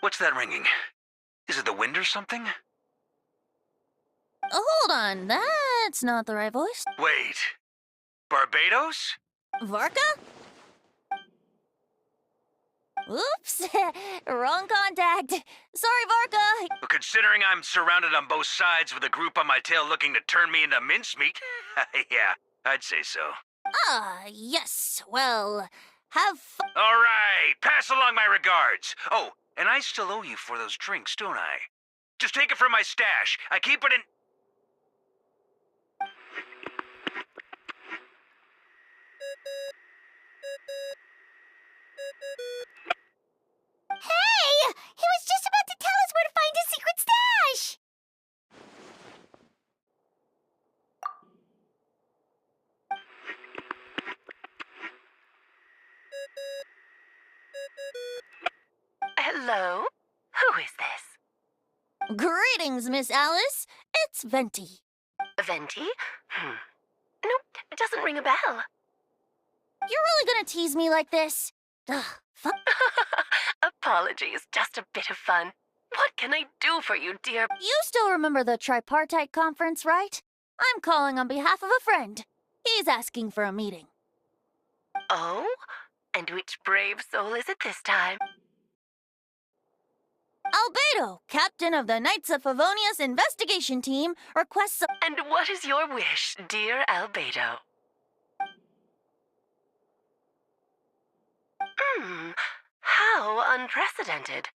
What's that ringing? Is it the wind or something? Hold on, that's not the right voice. Wait. Barbados? Varka? Oops, wrong contact. Sorry, Varka. Well, considering I'm surrounded on both sides with a group on my tail looking to turn me into mincemeat, yeah, I'd say so. Ah, yes. Well, have fun. All right, pass along my regards. Oh, and I still owe you for those drinks, don't I? Just take it from my stash. I keep it in... Hey! He was just about to tell us where to find his secret stash! Hello? Who is this? Greetings, Miss Alice. It's Venti. Venti? Nope, it doesn't ring a bell. You're really gonna tease me like this? Ugh, fuck. Apologies, just a bit of fun. What can I do for you, dear? You still remember the tripartite conference, right? I'm calling on behalf of a friend. He's asking for a meeting. Oh? And which brave soul is it this time? Albedo, captain of the Knights of Favonius investigation team, requests a... And what is your wish, dear Albedo? How unprecedented.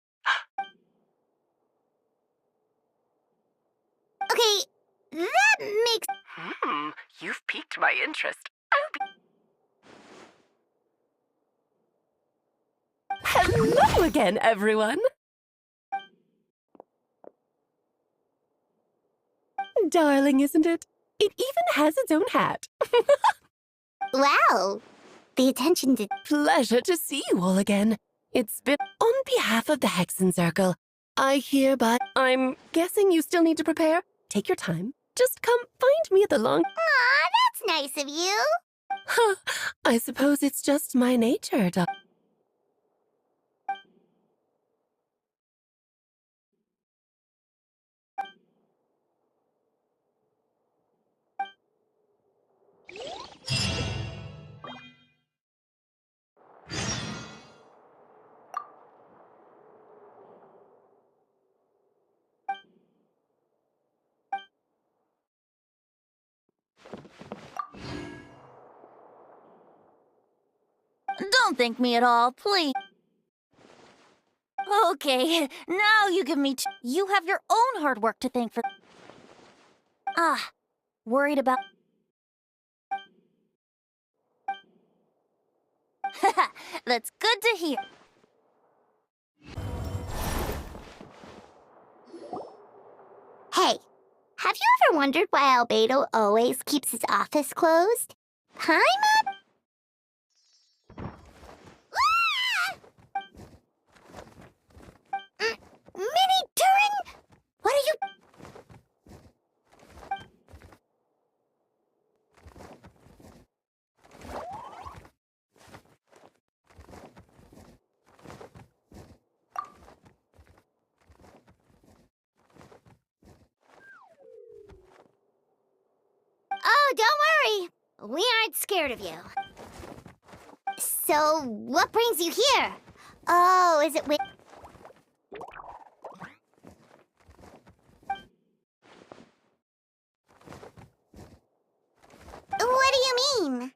Okay, that makes... You've piqued my interest. Hello again, everyone! Darling, isn't it? It even has its own hat. Wow, the attention to... Pleasure to see you all again. It's been... On behalf of the Hexen Circle, I hereby... I'm guessing you still need to prepare? Take your time. Just come find me at the long... Aw, that's nice of you. Huh, I suppose it's just my nature, Don't thank me at all, please. Okay, now you give me you have your own hard work to thank for... Ah, worried about... Haha, that's good to hear. Hey, have you ever wondered why Albedo always keeps his office closed? Time up? Mini Turing? What are you... Oh, don't worry. We aren't scared of you. So, what brings you here? Oh, is it with... What do you mean?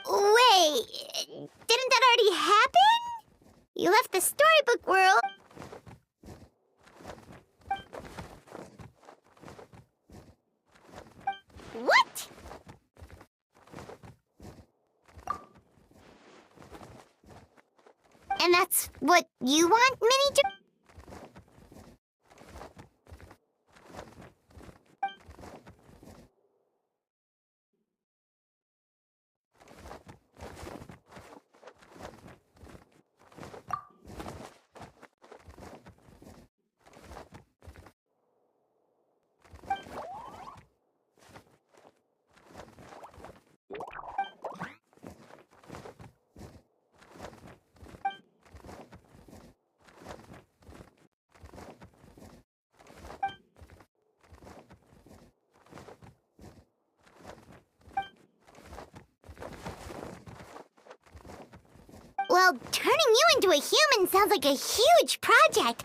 Wait, didn't that already happen? You left the storybook world. What? And that's what you want, Minnie? Well, turning you into a human sounds like a huge project.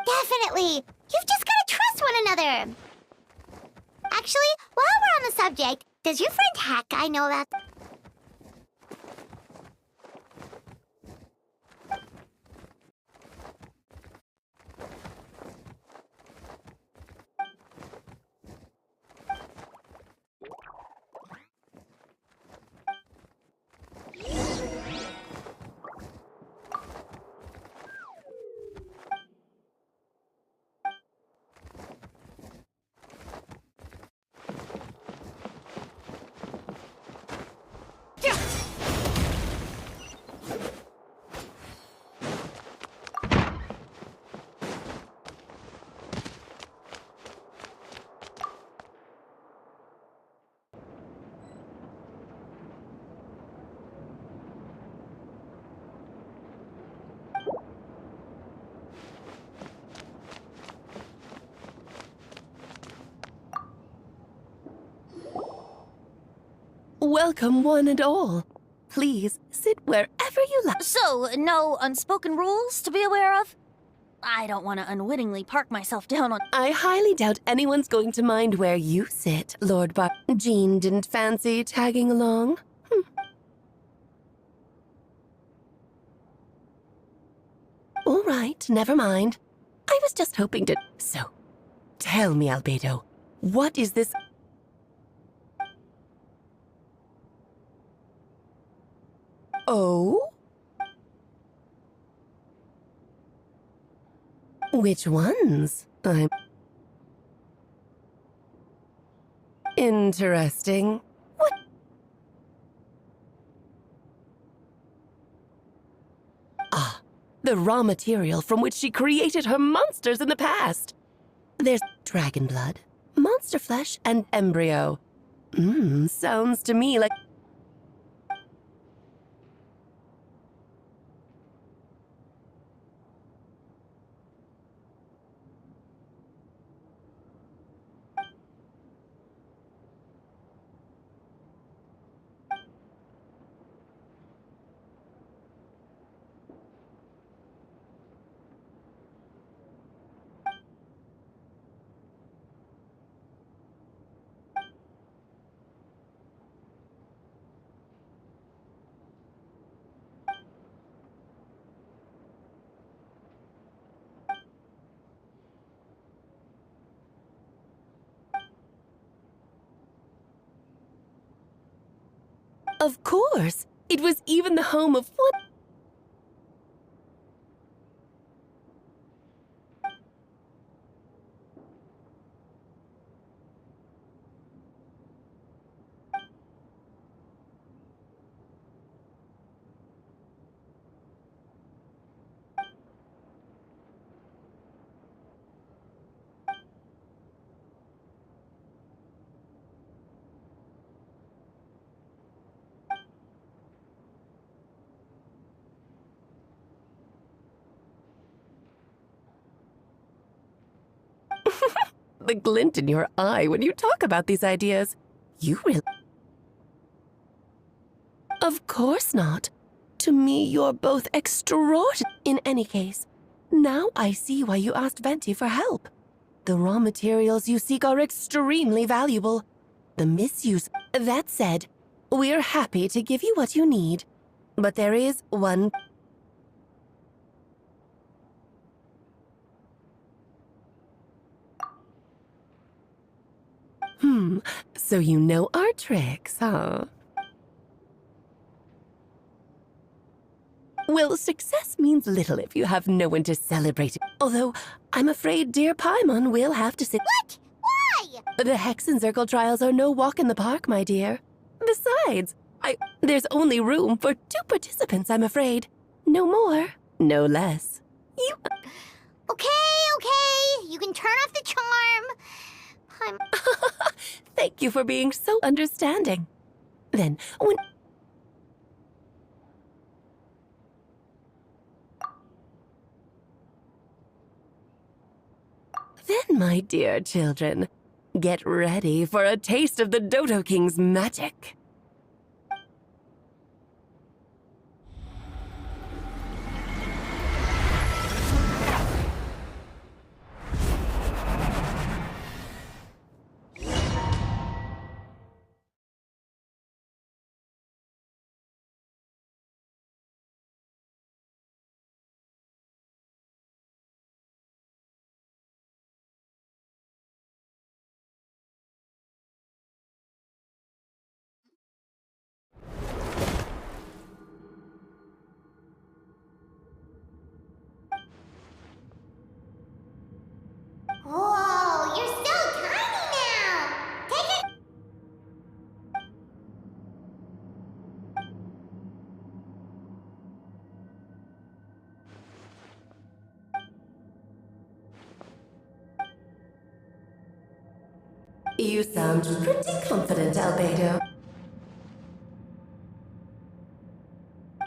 Definitely! You've just gotta trust one another! Actually, while we're on the subject, does your friend Hack Guy know about... Welcome, one and all. Please sit wherever you like. So, no unspoken rules to be aware of? I don't want to unwittingly park myself down on... I highly doubt anyone's going to mind where you sit, Lord Bar... Jean didn't fancy tagging along? All right, never mind. I was just hoping to... So, tell me, Albedo, what is this... Oh? Which ones? I'm... Interesting. What? Ah, the raw material from which she created her monsters in the past. There's dragon blood, monster flesh, and embryo. Sounds to me like... Of course! It was even the home of what? the glint in your eye when you talk about these ideas. You really... Of course not. To me, you're both extraordinary. In any case, now I see why you asked Venti for help. The raw materials you seek are extremely valuable. The misuse... That said, we're happy to give you what you need. But there is one... So you know our tricks, huh? Well, success means little if you have no one to celebrate it. Although, I'm afraid dear Paimon will have to sit— What? Why? The Hexen Circle trials are no walk in the park, my dear. Besides, there's only room for 2 participants, I'm afraid. No more, no less. You... Okay. You can turn off the charm. Thank you for being so understanding. Then, when... Then, my dear children, get ready for a taste of the Dodo King's magic. Whoa, you're so tiny now! Take it! You sound pretty confident, Albedo.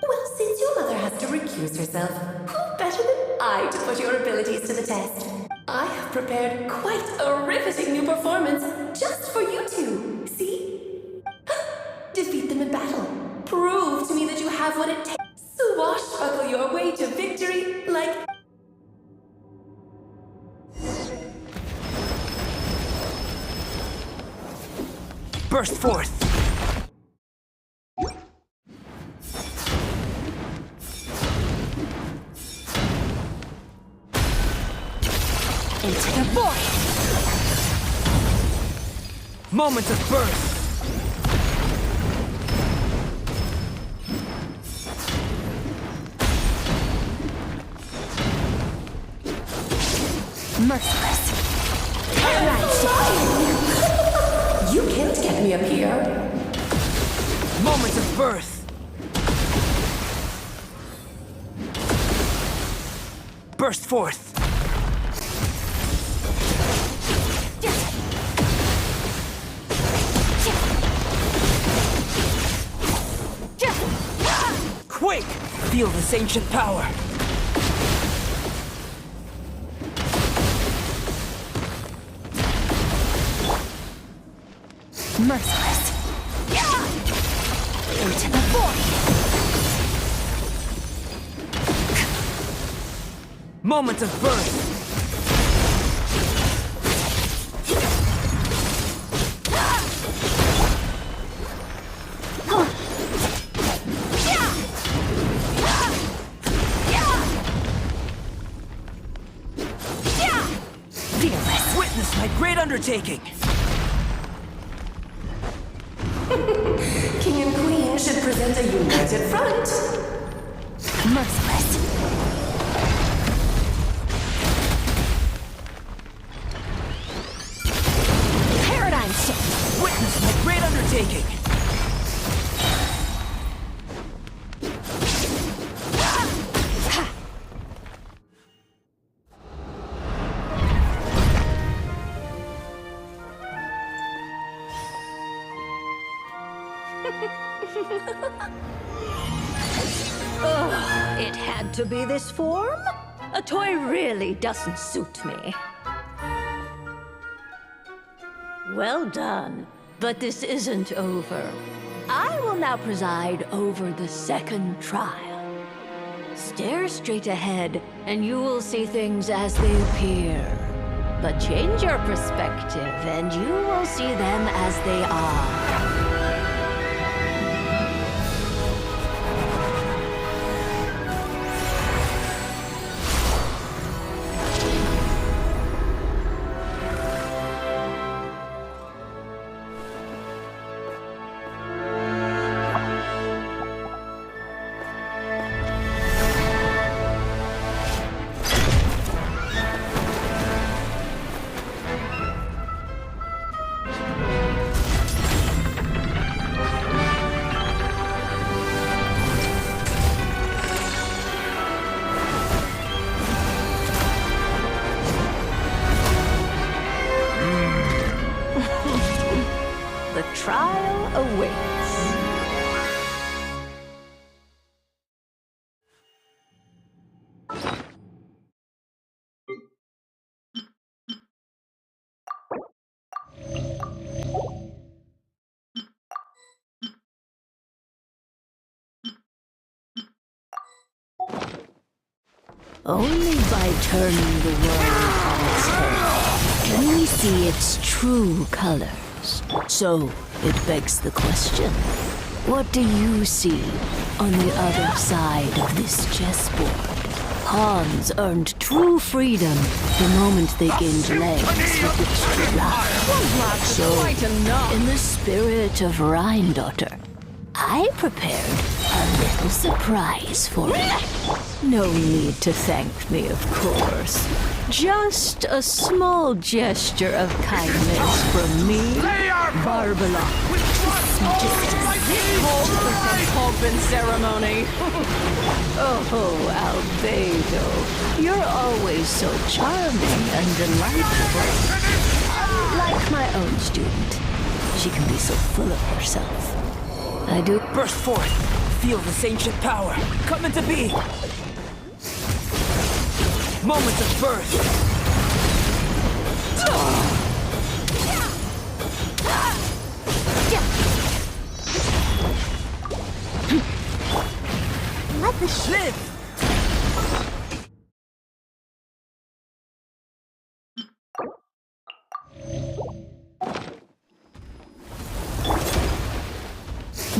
Well, since your mother has to recuse herself, who better than I to put your abilities to the test? I have prepared quite a riveting new performance just for you two. See? Defeat them in battle. Prove to me that you have what it takes. Swashbuckle your way to victory like... Burst forth! Into the void! Moment of birth! Merciless. You can't get me up here. Moment of birth! Burst forth! Quake! Feel this ancient power! Merciless. Into the void! Moment of birth! Fearless. Witness my great undertaking! King and Queen should present a united front. Merciless. Paradigm shift. Witness my great undertaking! Ugh, it had to be this form? A toy really doesn't suit me. Well done. But this isn't over. I will now preside over the second trial. Stare straight ahead, and you will see things as they appear. But change your perspective, and you will see them as they are. The trial awaits. Only by turning the world on its head can we see its true colors. So, it begs the question, what do you see on the other side of this chessboard? Pawns earned true freedom the moment they gained legs with which to ride. So, in the spirit of Rhine-daughter, I prepared a little surprise for you. No need to thank me, of course. Just a small gesture of kindness from me, Barbara. Pomp and ceremony. Oh, Albedo, you're always so charming and delightful. Like my own student, she can be so full of herself. I do. Burst forth. Feel this ancient power. Come into being. Moments of birth. Let the live.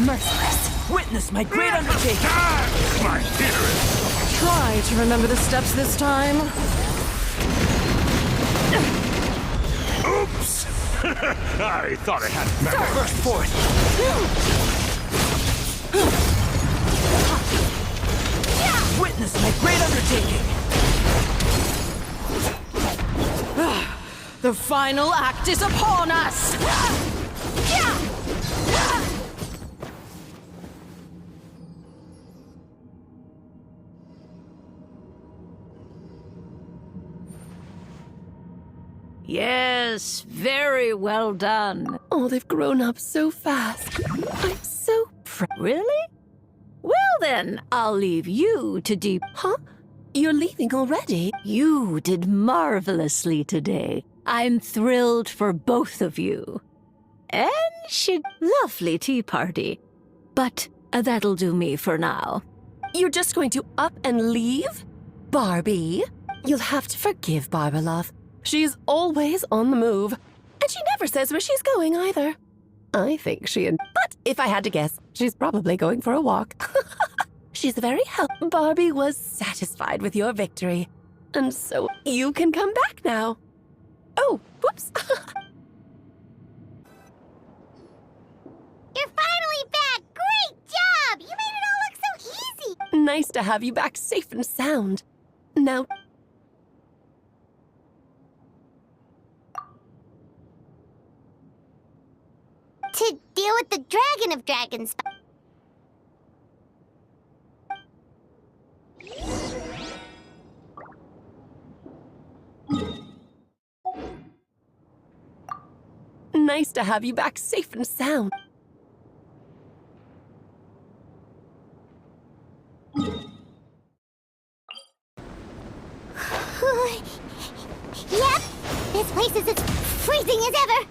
Merciless. Witness my great undertaking. My dearest. Try to remember the steps this time. Oops. I thought I had memory. Burst forth. Witness my great undertaking. The final act is upon us! Yes, very well done. Oh, they've grown up so fast. I'm so proud. Really? Well then, I'll leave you to deep... Huh? You're leaving already? You did marvelously today. I'm thrilled for both of you. And lovely tea party. But that'll do me for now. You're just going to up and leave? Barbie? You'll have to forgive Barbalov. She's always on the move. And she never says where she's going either. I think But if I had to guess, she's probably going for a walk. She's very helpful. Barbie was satisfied with your victory. And so you can come back now. Oh, whoops. You're finally back! Great job! You made it all look so easy! Nice to have you back safe and sound. Now... To deal with the Dragon of Dragons. Nice to have you back safe and sound. Yep, this place is as freezing as ever.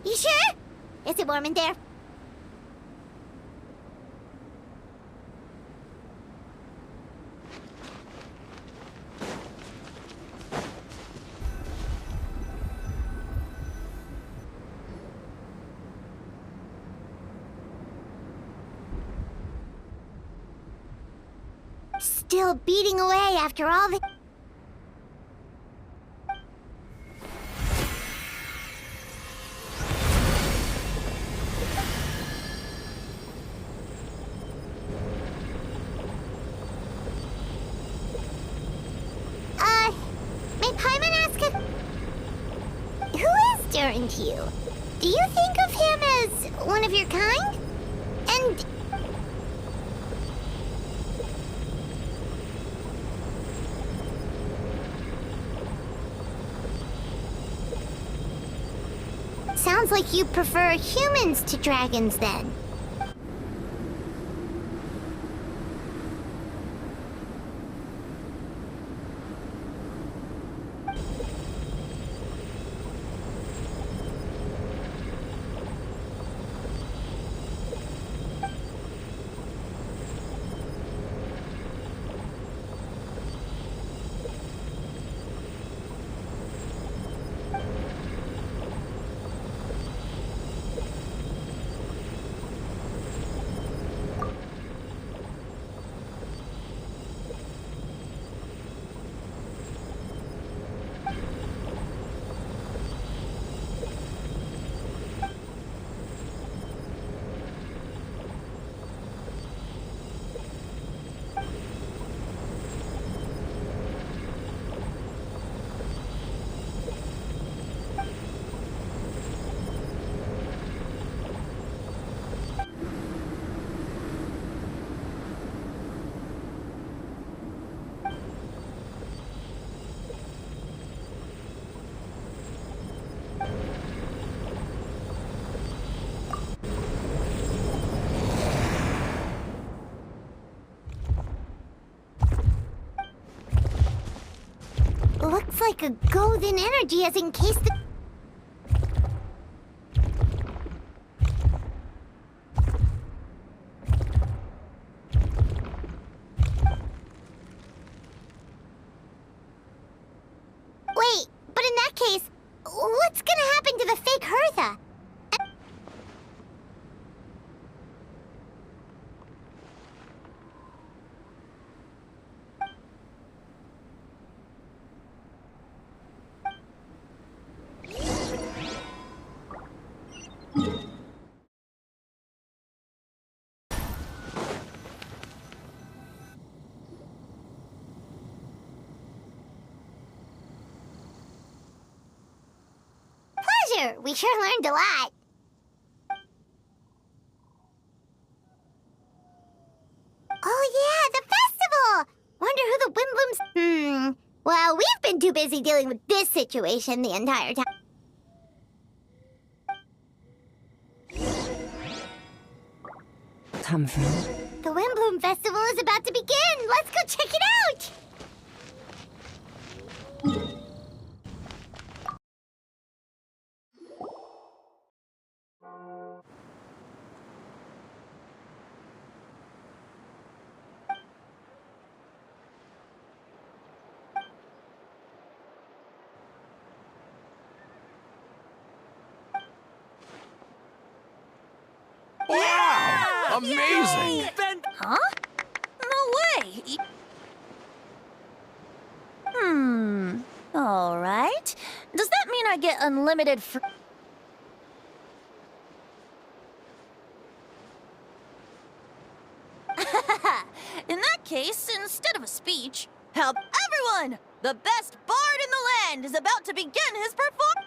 You sure? Is it warm in there? Still beating away after all the... May Paimon ask a... Who is Durin to you? Do you think of him as one of your kind? And... Sounds like you prefer humans to dragons, then. Looks like a golden energy has encased the... Wait, but in that case, what's gonna happen to the fake Hertha? We sure learned a lot. Oh yeah, the festival! Wonder who the Wimblooms... Well, we've been too busy dealing with this situation the entire time. Come from? The Wimbloom Festival is about to begin! Let's go check it out! Wow! Amazing! Yay! Huh? No way! All right. Does that mean I get unlimited In that case, instead of a speech, help everyone! The best bard in the land is about to begin his performance!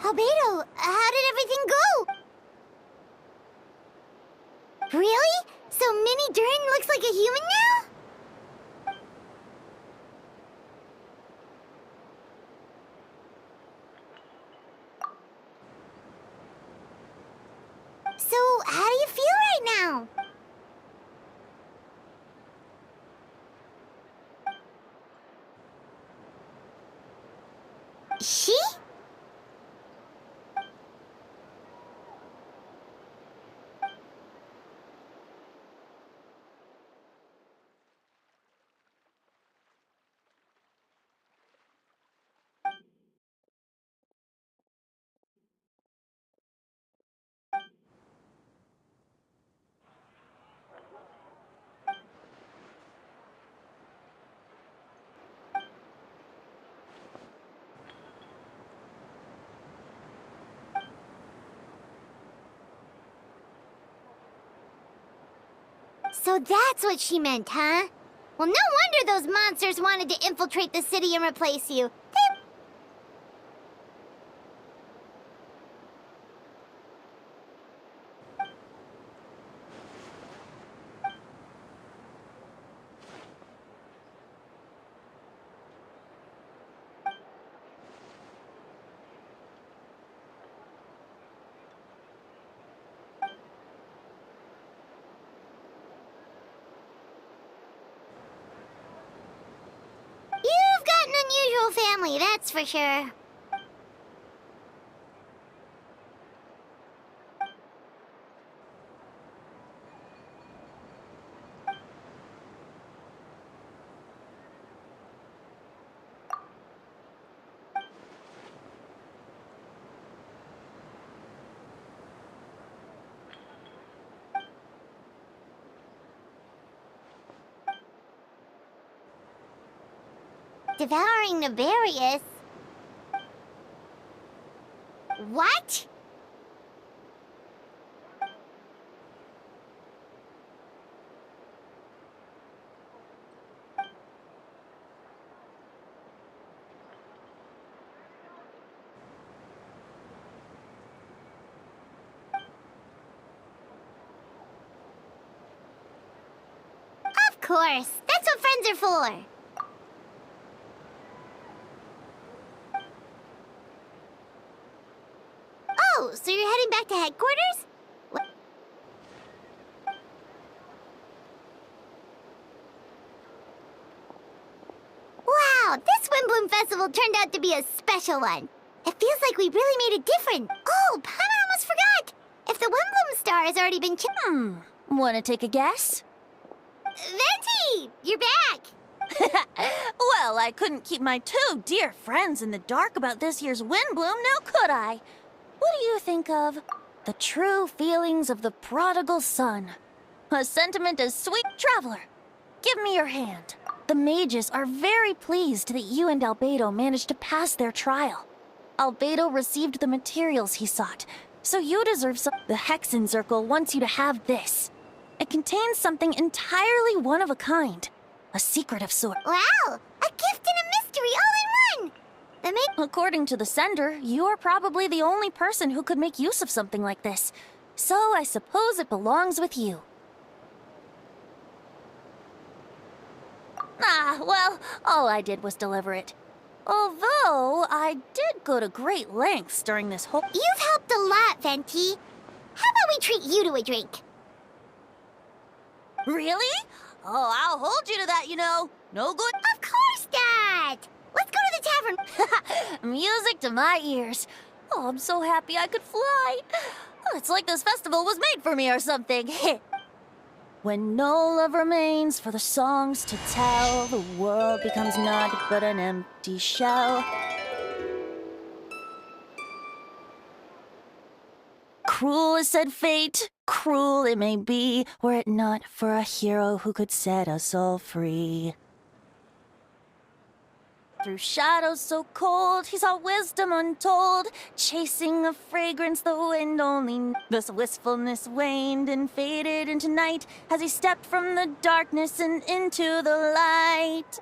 Albedo, how did everything go? Really? So Mini Durin looks like a human now? So, how do you feel right now? She? So that's what she meant, huh? Well, no wonder those monsters wanted to infiltrate the city and replace you. You've got an unusual family, that's for sure. Devouring Nefarious? What? Of course, that's what friends are for. Oh, so you're heading back to headquarters? Wow, this Windbloom Festival turned out to be a special one. It feels like we really made a difference. Oh, Pana almost forgot. If the Windbloom star has already been Wanna take a guess? Venti, you're back. Well, I couldn't keep my two dear friends in the dark about this year's Windbloom, now could I? What do you think of the true feelings of the prodigal son? A sentiment as sweet traveler. Give me your hand. The mages are very pleased that you and Albedo managed to pass their trial. Albedo received the materials he sought, so you deserve some. The Hexen Circle wants you to have this. It contains something entirely one of a kind. A secret of sorts. Wow, a gift and a mystery all in one. According to the sender, you are probably the only person who could make use of something like this. So I suppose it belongs with you. Ah, well, all I did was deliver it. Although, I did go to great lengths during this whole— You've helped a lot, Venti. How about we treat you to a drink? Really? Oh, I'll hold you to that, you know. No good— Of course not! Let's go to the tavern. Music to my ears. Oh, I'm so happy I could fly. It's like this festival was made for me or something. When no love remains for the songs to tell, the world becomes naught but an empty shell. Cruel is said fate, cruel it may be, were it not for a hero who could set us all free. Through shadows so cold, he saw wisdom untold, chasing a fragrance the wind only. This wistfulness waned and faded into night as he stepped from the darkness and into the light.